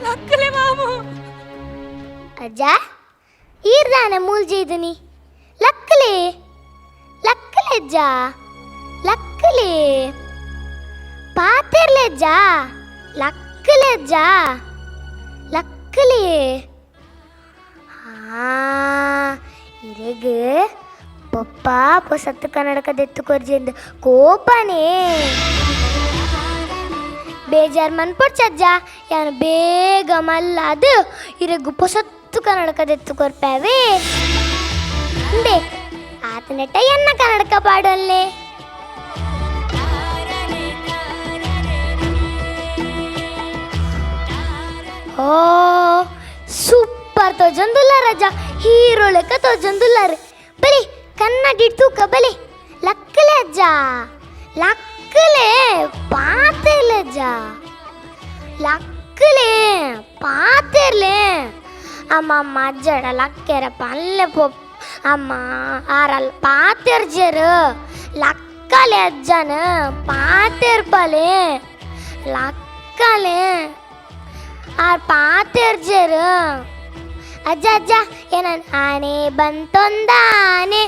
లక్కలే మామ ಅಜ್ಜ ಈರ್ದಾನೆ ಮೂಲ್ಜಿದನಿ ಲಕ್ಕಲೆ ಲಕ್ಕಲೆ ಅಜ್ಜ ಲಕ್ಕಲೆ ಪಾತಿರ್ಲೆ ಅಜ್ಜ ಲಕ್ಕಲೆ ಅಜ್ಜ ಲಕ್ಕಲೆ ಇರೆಗೆ ಪಪ್ಪ ಪೊಸತ್ತು ಕನ್ನಡಕದೆತ್ತು ಕೊರ್ಜಿಂದ ಕೋಪನೇ ಬೇಜಾರು ಮನ್ಪಡ್ಸಜ್ಜ ಯಾನು ಬೇಗ ಮಲ್ಲ ಅದು ಇರೆಗು ಪೊಸತ್ತು ಕನ್ನಡಕದೆತ್ತು ಕೊರ್ಪೇವೆ ಇಂದೆ ಆತನೆಟ್ಟ ಎನ್ನ ಕನ್ನಡಕ ಪಾಡಲ್ಲೇ ಓ ಸೂಪರ್ ತೋಜಂದುಲ್ಲ ರಜ ಹೀರೋ ಲೆಕ್ಕ ತೋಜಂದುಲ್ಲಾರೆ ಬಲಿ ಕನ್ನಡಿ ತೂಕ ಬಲಿ ಲಕ್ಕಲೆ ಅಜ್ಜ ಲಕ್ಕಲೆ ಪಾತೆರ್ಲೆ ಅಜ್ಜ ಲಕ್ಕಲೆ ಪಾತೆರ್ಲೆ ಅಮ್ಮ ಅಜ್ಜಡ ಲಕ್ಕೆರ ಪಲ್ಲೆ ಪೊಪ್ ಅಮ್ಮ ಆರಲ್ ಪಾತೆರ್ಜರು ಲಕ್ಕಲೆ ಅಜ್ಜನ ಪಾತೆರ್ಪಲೆ ಲಕ್ಕಲೆ ಆರ್ ಪಾತೆರ್ಜರು ಅಜ್ಜ ಅಜ್ಜ ಏನ ಆನೆ ಬಂತೊಂದಾನೆ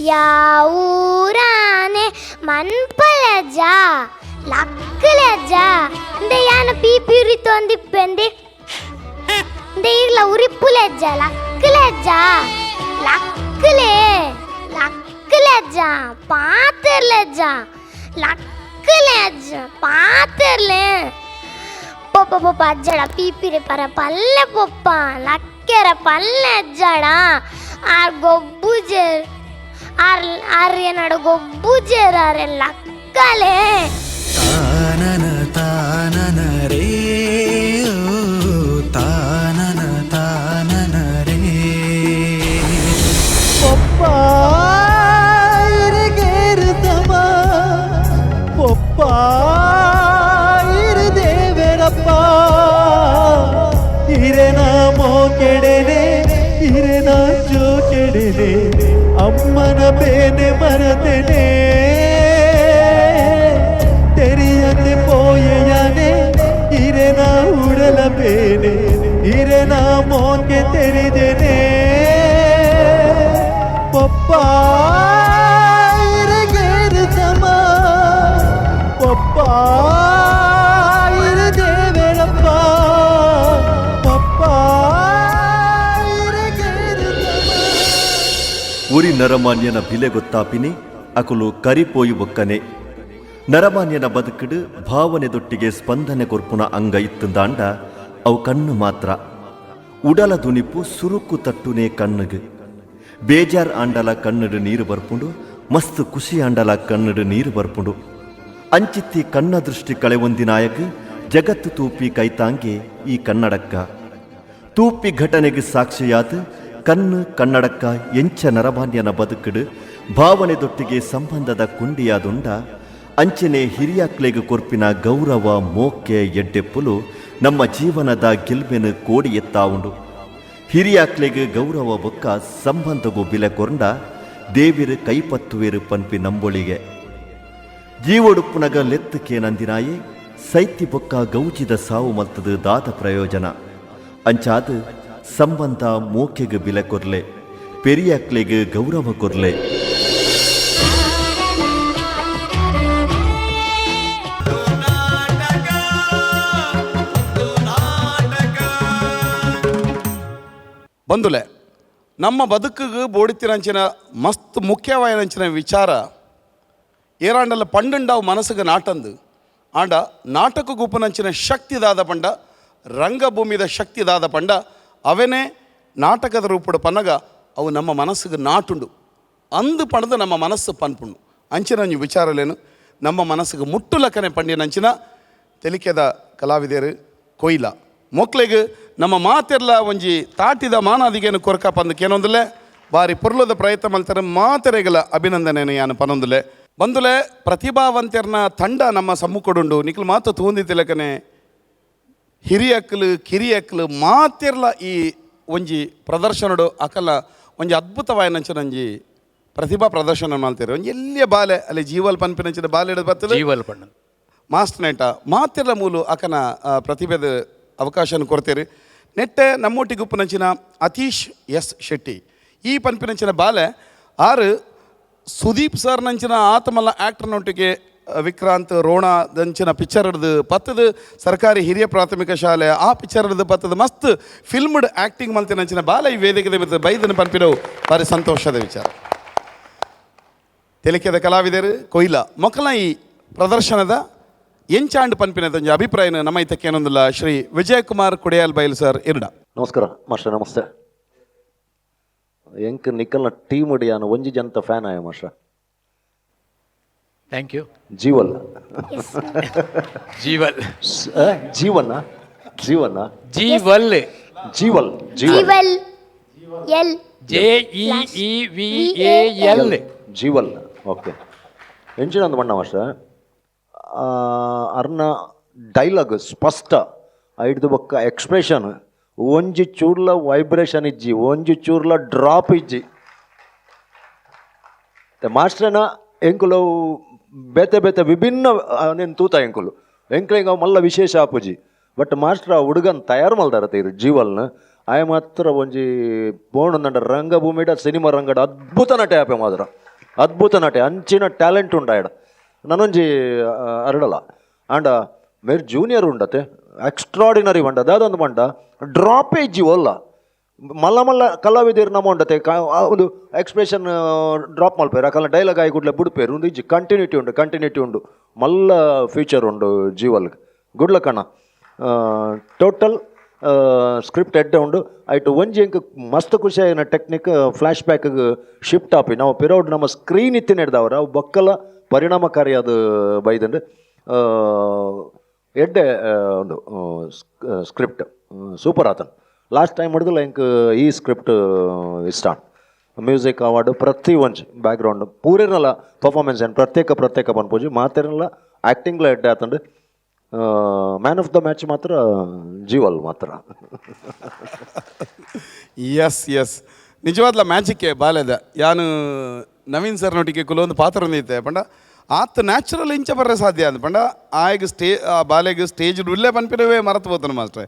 ಯಾವೂರಾನೆ ಮನ್ಪಲೆ ಅಜ್ಜ ಲಕ್ಕಲೆ ಅಜ್ಜ ಇಂದೆ ಯಾನ ಪೀಪಿ ಉರಿತು ಅಂದಿಪ್ಪೆಂದಿ ಇಂದೆ ಈಗ್ಲ ಉರಿಪ್ಪುಲೆ ಅಜ್ಜ ಲಕ್ಕಲೆ ಅಜ್ಜ ಲಕ್ಕಲೆ ಲಕ್ಕಲೆ ಅಜ್ಜ ಪಾತೆರ್ಲೆ ಅಜ್ಜ ಲಕ್ಕಲೆ ಅಜ್ಜ ಪಾತೆರ್ಲೆ ಪೊಪ್ಪ ಪೊಪ್ಪ ಅಜ್ಜಡ ಪೀಪಿರೆ ಪರ ಪಲ್ಲೆ ಪೊಪ್ಪ ಲಕ್ಕೆರ ಪಲ್ಲೆ ಅಜ್ಜಡ ಆರ್ ಗೊಬ್ಬುಜರ್ ಆರ್ ಏನಡ ಗೊಬ್ಬುಜರ್ ಆರೆ ಲಕ್ಕಲೆ ತಾನನ ತಾನನ ರೇ ತಾನನ ತಾನನ ರೇ ಪಪ್ಪ ಇರಿಗೇರುತ್ತಮ ಪಪ್ಪ ಇರದೇವರಪ್ಪ ಇರೆನ ಮೋಕೆಡೆನೆ ಇರೆನ ಜೋಕೆಡೆನೆ ಅಮ್ಮನ ಬೇನೆ ಮರತೆನೆ ತೆರಿಯದೆ ಪೋಯೆಯನೆ ಇರೆನ ಉಡಲ ಬೇನೆ ಇರೆನ ಮೋಕೆ ತೆರಿದೆನೆ ಪಪ್ಪ ಇರಗೇರು ಸಮ ಪಪ್ಪ ಇರದೇವರಪ್ಪ ಪಪ್ಪ ಇರಗೇರು ಸಮ ಉರಿ ನರಮಾನ್ಯನ ಬಿಲೆ ಗೊತ್ತಾಪಿನಿ ಅಕುಲು ಕರಿಪೋಯಿ ಒಕ್ಕನೆ ನರಮಾನ್ಯನ ಬದುಕಿಡು ಭಾವನೆದೊಟ್ಟಿಗೆ ಸ್ಪಂದನೆ ಕೊರ್ಪುನ ಅಂಗ ಇತ್ತುಂದಾಂಡ ಅವು ಕಣ್ಣು ಮಾತ್ರ ಉಡಲ ದುನಿಪು ಸುರುಕು ತಟ್ಟುನೇ ಕಣ್ಣುಗು ಬೇಜಾರ್ ಆಂಡಲ ಕಣ್ಣುಡು ನೀರು ಬರ್ಪುಂಡು ಮಸ್ತ್ ಖುಷಿ ಆಂಡಲ ಕಣ್ಣುಡು ನೀರು ಬರ್ಪುಂಡು ಅಂಚಿತ್ತಿ ಕಣ್ಣ ದೃಷ್ಟಿ ಕಳೆವೊಂದಿನಾಯಕ್ ಜಗತ್ತು ತೂಪಿ ಕೈತಾಂಗೆ ಈ ಕನ್ನಡಕ್ಕ ತೂಪಿ ಘಟನೆಗೆ ಸಾಕ್ಷಿಯಾದ ಕಣ್ಣು ಕನ್ನಡಕ್ಕ ಎಂಚ ನರಮಾನ್ಯನ ಬದುಕಿಡು ಭಾವನೆದೊಟ್ಟಿಗೆ ಸಂಬಂಧದ ಕುಂಡಿಯಾದುಂಡ ಅಂಚನೆ ಹಿರಿಯಾಕ್ಲೆಗೆ ಕೊರ್ಪಿನ ಗೌರವ ಮೋಕೆ ಎಡ್ಡೆಪ್ಪುಲು ನಮ್ಮ ಜೀವನದ ಗೆಲ್ಬೆನು ಕೋಡಿ ಎತ್ತಾವುಂಡು ಹಿರಿಯಾಕ್ಲೆಗೆ ಗೌರವ ಬೊಕ್ಕ ಸಂಬಂಧಗೂ ಬಿಲೆ ಕೊರಂಡ ದೇವಿರು ಕೈಪತ್ತುವೇರು ಪನ್ಪಿ ನಂಬೊಳಿಗೆ ಜೀವೊಡುಪ್ಪುನಗ ಲೆತ್ತಕ್ಕೆ ನಂದಿನಾಯೇ ಸೈತಿ ಬೊಕ್ಕ ಗೌಜಿದ ಸಾವು ಮಲ್ತದು ದಾದ ಪ್ರಯೋಜನ ಅಂಚಾದು ಸಂಬಂಧ ಮೋಕೆಗೆ ಬಿಲೆ ಕೊರ್ಲೆ ಪೆರಿಯಾಕ್ಲೆಗೆ ಗೌರವ ಕೊರ್ಲೆ ಬಂದುಲೆ ನಮ್ಮ ಬದುಕಿಗೆ ಬೋಡಿತಿರಂಚಿನ ಮಸ್ತ್ ಮುಖ್ಯವಾಯಿನಂಚಿನ ವಿಚಾರ ಏರಾಂಡಲ್ಲ ಪಂಡುಂಡಾವು ಮನಸ್ಸಿಗೆ ನಾಟಂದು ಆಂಡ ನಾಟಕ ಗುಪ್ಪನಂಚಿನ ಶಕ್ತಿದಾದ ಪಂಡ ರಂಗಭೂಮಿದ ಶಕ್ತಿದಾದ ಪಂಡ ಅವೇನೇ ನಾಟಕದ ರೂಪದ ಪನ್ನಗ ಅವು ನಮ್ಮ ಮನಸ್ಸಿಗೆ ನಾಟುಂಡು ಅಂದು ಪಣದು ನಮ್ಮ ಮನಸ್ಸು ಪನ್ಪುಂಡು ಅಂಚಿನ ವಿಚಾರಲೇನು ನಮ್ಮ ಮನಸ್ಸಿಗೆ ಮುಟ್ಟುಲಕ್ಕನೆ ಪಂಡಿನಂಚಿನ ತೆಲಿಕೆದ ಕಲಾವಿದರು ಕೊಯ್ಲ ಮೊಕ್ಲೆಗೆ ನಮ್ಮ ಮಾತೆಲ್ಲ ಒಂಜಿ ತಾಟಿದ ಮಾನಾದಿಗೇನು ಕೊರಕ ಪಂದಕ್ಕೇನೊಂದುಲೆ ಬಾರಿ ಪುರ್ಲದ ಪ್ರಯತ್ನ ಮಲ್ತಾರೆ ಮಾತೆರೆಗಳ ಅಭಿನಂದನೆಯನ್ನು ಯಾನು ಪನೊಂದುಲೆ ಬಂದುಲೆ ಪ್ರತಿಭಾವಂತರನ್ನ ತಂಡ ನಮ್ಮ ಸಮ್ಮುಖಡುಂಡು ನಿಖಲ್ ಮಾತು ತೂಂದಿ ತಿಲಕನೆ ಹಿರಿಯಕ್ಕಲು ಕಿರಿಯಕ್ಕಲು ಮಾತಿರ್ಲ ಈ ಒಂಜಿ ಪ್ರದರ್ಶನಡು ಅಕಲ ಒಂಜಿ ಅದ್ಭುತವಾಯಿನಂಚಿನ ಒಂಜಿ ಪ್ರತಿಭಾ ಪ್ರದರ್ಶನ ಮಾಡ್ತೀರಿ ಒಂಜಿ ಎಲ್ಲಿಯ ಬಾಲೆ ಅಲ್ಲಿ ಜೀವಲ್ ಪನ್ಪಿನಂಚಿನ ಬಾಲೆ ಹಿಡಿದು ಬರ್ತದೆ ಜೀವಲ್ ಪಣ್ಣ ಮಾಸ್ಟರ್ ನೆಟ್ಟ ಮಾತಿರ್ಲ ಮೂಲು ಅಕನ ಪ್ರತಿಭೆದ ಅವಕಾಶನ ಕೊಡ್ತೀರಿ ನೆಟ್ಟೆ ನಮ್ಮೊಟ್ಟಿಗೆ ಉಪ್ಪುನಂಚಿನ ಅತೀಶ್ ಎಸ್ ಶೆಟ್ಟಿ ಈ ಪನ್ಪಿನಂಚಿನ ಬಾಲೆ ಆರು ಸುದೀಪ್ ಸರ್ ನಂಚಿನ ಆತಮಲ್ಲ ಆ್ಯಕ್ಟರ್ನೊಟ್ಟಿಗೆ ವಿಕ್ರಾಂತ್ ರೋಣ ದಂಚಿನ ಪಿಕ್ಚರ್ ಹಿಡ್ದು ಪತ್ತದ ಸರ್ಕಾರಿ ಹಿರಿಯ ಪ್ರಾಥಮಿಕ ಶಾಲೆ ಆ ಪಿಕ್ಚರ್ ಹಿಡ್ದು ಪತ್ತದ ಮಸ್ತ್ ಫಿಲ್ಮ್ಡ್ ಆ್ಯಕ್ಟಿಂಗ್ ಮಲ್ತಿನಂಚಿನ ಬಾಲ ಈ ವೇದಿಕೆ ಬೈದನ ಪನ್ಪಿನವು ಭಾರಿ ಸಂತೋಷದ ವಿಚಾರ. ತೆಲಿಕೆದ ಕಲಾವಿದರು ಕೊಯ್ಲ ಮೊಕಲ ಈ ಪ್ರದರ್ಶನದ ಎಂಚಾಂಡ್ ಪನ್ಪಿನದ ಅಭಿಪ್ರಾಯನ ನಮ್ಮ ಇತಕ್ಕೇನೊಂದಿಲ್ಲ. ಶ್ರೀ ವಿಜಯಕುಮಾರ್ ಕುಡಿಯಾಲ್ ಬೈಲ್ ಸರ್ ಇರ್ಡ. ನಮಸ್ಕಾರ ಮಾಸ್ಟರ್, ನಮಸ್ತೆ. ಎಂಕ್ ನಿಕ್ಕಲ್ನ ಟೀಮ್ ಹಿಡಿಯಾನ ಒಂಜಿ ಜನತ ಫ್ಯಾನ್ ಆಯ ಮಾಸ್ಟರ್. Thank you. ಜೀವಲ್ ಜೀವಲ್ ಜೀವನ ಜೀವನ ಜೀವಲ್ ಜೀವಲ್ ಜೀವಲ್ ಎಲ್ JEEVAL ಜೀವಲ್. ಓಕೆ ಎಂಚಿನ ಒಂದು ಬಣ್ಣ ಮಾಸ್ಟರ್ ಅರ್ನ ಡೈಲಾಗ್ ಸ್ಪಷ್ಟ ಐಡ್ದು ಬೊಕ್ಕ ಎಕ್ಸ್ಪ್ರೆಷನ್ ಒಂಜಿ ಚೂರ್ಲ ವೈಬ್ರೇಷನ್ ಇಜ್ಜಿ ಒಂಜಿ ಚೂರ್ಲ ಡ್ರಾಪ್ ಇಜ್ಜಿ ಮಾಸ್ಟರ್ನ ಎಂಕುಲು ಬೇತೆ ಬೇತೆ ವಿಭಿನ್ನ ನೀನು ತೂತ ಎಂಕುಲು ಎಂಕ್ಲೆಂಗ ಮಲ್ಲ ವಿಶೇಷ ಆಪುಜಿ. ಬಟ್ ಮಾಸ್ಟರ್ ಆ ಹುಡುಗನ್ ತಯಾರು ಮಲ್ದಾರತ್ತೀರಿ ಜೀವಲ್ನ ಆಯ ಮಾತ್ರ ಒಂಜಿ ಬೋಣಂದ ರಂಗಭೂಮಿಡ ಸಿನಿಮಾ ರಂಗಡ ಅದ್ಭುತ ನಟೆ ಆಪೆ ಮಾತ್ರ ಅದ್ಭುತ ನಟೆ ಅಂಚಿನ ಟ್ಯಾಲೆಂಟ್ ಉಂಡ ಆಯಡ ನನೊಂಜಿ ಅರಡಲ್ಲ ಆಂಡ ಮೇರ್ ಜೂನಿಯರ್ ಉಂಡತೆ ಎಕ್ಸ್ಟ್ರಾಡಿನರಿ ಬಂಡ ಅದೊಂದು ಬಂಡ ಡ್ರಾಪೇ ಇಜ್ಜಿ ಒಲ್ಲ ಮಲ್ಲ ಮಲ್ಲ ಕಲಾವಿದರು ನಮ್ಮ ಉಂಡತೆ ಒಂದು ಎಕ್ಸ್ಪ್ರೆಷನ್ ಡ್ರಾಪ್ ಮಲ್ಪೇರು ಆ ಕಲ ಡೈಲಾಗ್ ಆಗಿ ಗುಡ್ಲೆ ಬಿಡ್ಪೇರು ಒಂದು ಇಜ್ಜಿ ಕಂಟಿನ್ಯೂಟಿ ಉಂಡು ಮಲ್ಲ ಫ್ಯೂಚರ್ ಉಂಡು ಜೀವಲ್ಗೆ ಗುಡ್ಲ ಕಣ ಟೋಟಲ್ ಸ್ಕ್ರಿಪ್ಟ್ ಎಡ್ಡೆ ಉಂಡು ಆಯ್ತು ಒಂಜಿ ಎಂಕ್ ಮಸ್ತ್ ಖುಷಿ ಆಗಿನ ಟೆಕ್ನಿಕ್ ಫ್ಲ್ಯಾಶ್ ಬ್ಯಾಕ್ಗೆ ಶಿಫ್ಟ್ ಆಪಿ ನಾವು ಪಿರೌಡ್ ನಮ್ಮ ಸ್ಕ್ರೀನ್ ಇತ್ತಿನ ಹಿಡ್ದವ್ರ ಅವು ಬಕ್ಕಲ ಪರಿಣಾಮಕಾರಿಯಾದ ಬೈದಂಡು ಎಡ್ಡೆ ಉಂಡು ಸ್ಕ್ರಿಪ್ಟ್ ಸೂಪರ್ ಆತನ್. ಲಾಸ್ಟ್ ಟೈಮ್ ಹಿಡಿದು ಎಂಕ್ ಈ ಸ್ಕ್ರಿಪ್ಟ್ ಇಷ್ಟ ಮ್ಯೂಸಿಕ್ ಅವಾರ್ಡ್ ಪ್ರತಿ ಒಂಜಿ ಬ್ಯಾಕ್ಗ್ರೌಂಡ್ ಪೂರೇನಲ್ಲ ಪರ್ಫಾರ್ಮೆನ್ಸ್ ಏನು ಪ್ರತ್ಯೇಕ ಪನ್ಪೋಜಿ ಮಾತೇನಲ್ಲ ಆ್ಯಕ್ಟಿಂಗ್ಲ ಎಡ್ಡೆ ಆತಂಡು. ಮ್ಯಾನ್ ಆಫ್ ದ ಮ್ಯಾಚ್ ಮಾತ್ರ ಜೀವಲ್ ಮಾತ್ರ. ಎಸ್ ಎಸ್ ನಿಜವಾದ್ಲ ಮ್ಯಾಜಿಕ್ಕೆ ಬಾಲ್ಯದ ಯಾನು ನವೀನ್ ಸರ್ನೊಟ್ಟಿಗೆ ಕುಲೊಂದು ಪಾತ್ರ ಹೊಂದಿತ್ತೆ ಪಂಡ ಆತ ನ್ಯಾಚುರಲ್ ಇಂಚ ಬರ್ರೆ ಸಾಧ್ಯ ಅಂದ ಪಂಡ ಆಯ್ಗೆ ಆ ಬಾಲೆಗೆ ಸ್ಟೇಜ್ ಉಳ್ಳೇ ಪನ್ಪಿನವೇ ಮರೆತು ಹೋತಾನೆ ಮಾಸ್ಟ್ರೆ.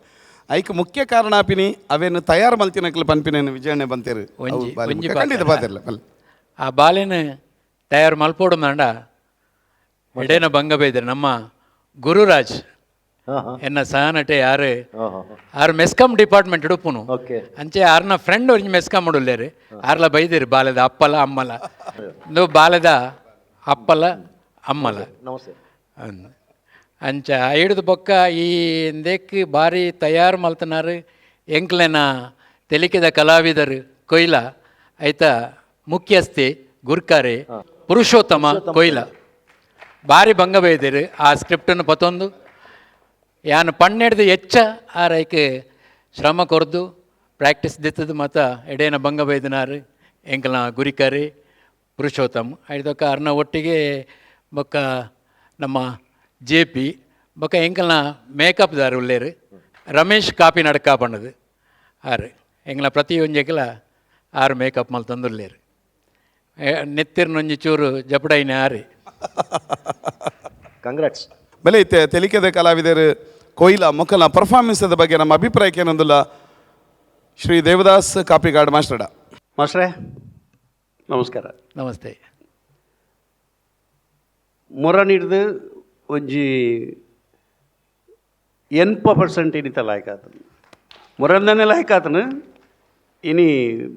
ಐಕ್ ಮುಖ್ಯ ಕಾರಣ ಆಪಿನಿ ಅವೇನು ತಯಾರು ಮಲ್ತಿನಕ್ಲು ಪನ್ಪಿನೇನು ವಿಜಯಣ್ಣೆ ಬಂತೇರು ಖಂಡಿತ ಪಾತಿರ್ಲ ಆ ಬಾಲೆನ ತಯಾರು ಮಲ್ಪೋಡು ಮಂಡ ಎಡೇನ ಭಂಗ ಬೈದ್ರೆ ನಮ್ಮ ಗುರುರಾಜ್ ಎನ್ನ ಸಹನಟೆ ಆರು ಮೆಸ್ಕಾಂ ಡಿಪಾರ್ಟ್ಮೆಂಟ್ ಇಡುಪುನು ಅಂಚೆ ಆರ್ನ ಫ್ರೆಂಡ್ ಒಂಜಿ ಮೆಸ್ಕಾಂ ಉಡುಲ್ಲೇರು ಆರ್ಲ ಬೈದಿರಿ ಬಾಲೆದ ಅಪ್ಪಲ ಅಮ್ಮಲ ಬಾಲೆದ ಅಪ್ಪಲ ಅಮ್ಮಲ ಅಂಚ ಹಿಡಿದು ಬೊಕ್ಕ ಈ ಇಂದೆಕ್ ಬಾರಿ ತಯಾರು ಮಲ್ತನಾರು ಎಂಕ್ಲೆನ ತೆಲಿಕೆದ ಕಲಾವಿದರು ಕೊಯ್ಲ ಐತ ಮುಖ್ಯಸ್ಥೆ ಗುರ್ಕಾರೆ ಪುರುಷೋತ್ತಮ ಕೊಯ್ಲ ಭಾರಿ ಭಂಗ ಬೈದಿರು ಆ ಸ್ಕ್ರಿಪ್ಟನ್ನು ಪತ್ತೊಂದು ಯಾನು ಪನ್ನೆಡ್ದು ಹೆಚ್ಚ ಆರೈಕೆ ಶ್ರಮ ಕೊರ್ದು ಪ್ರಾಕ್ಟೀಸ್ ದಿತ್ತದು ಮತ್ತು ಎಡೇನ ಭಂಗ ಬೈದನಾರು ಎಂಕಲ್ನ ಗುರಿಕಾರೆ ಪುರುಷೋತ್ತಮ್ ಐದೊಕ್ಕ ಅರ್ನ ಒಟ್ಟಿಗೆ ಬೊಕ್ಕ ನಮ್ಮ JP ಬೊಕ್ಕ ಎಂಕಲ್ನ ಮೇಕಪ್ದಾರು ಉಳ್ಳೇರು ರಮೇಶ್ ಕಾಪಿ ನಡಕ ಪಣ್ಣದು ಆರು ಎಂಗ್ಲ ಪ್ರತಿ ಒಂಜೆಕಲ ಆರು ಮೇಕಪ್ ಮಲ್ ತಂದುಲ್ಲೇರು ನೆತ್ತಿರ್ನೊಂಜಿ ಚೂರು ಜಪಡೈನ ಆರಿ ಕಂಗ್ರಾಟ್ಸ್. ಬೆಲೆ ಇತ್ತೆ ತೆಲಿಕೆದ ಕಲಾವಿದರು ಕೊಯ್ಲ ಮೊಕಲ ಪರ್ಫಾರ್ಮೆನ್ಸ್ದ ಬಗ್ಗೆ ನಮ್ಮ ಅಭಿಪ್ರಾಯಕ್ಕೆ ಏನೊಂದಿಲ್ಲ. ಶ್ರೀ ದೇವದಾಸ್ ಕಾಪಿಗಾಡ್ ಮಾಸ್ಟರ್ಡ. ಮಾಸ್ಟ್ರೇ ನಮಸ್ಕಾರ. ನಮಸ್ತೆ. ಮೊರನಿಡ್ದು ಒಂಜಿ 80% ಇನಿತ ಲಾಯ್ಕ್ ಆತನು ಮೊರನ್ನೇ ಲಾಯ್ಕ್ ಆತನು ಇನಿ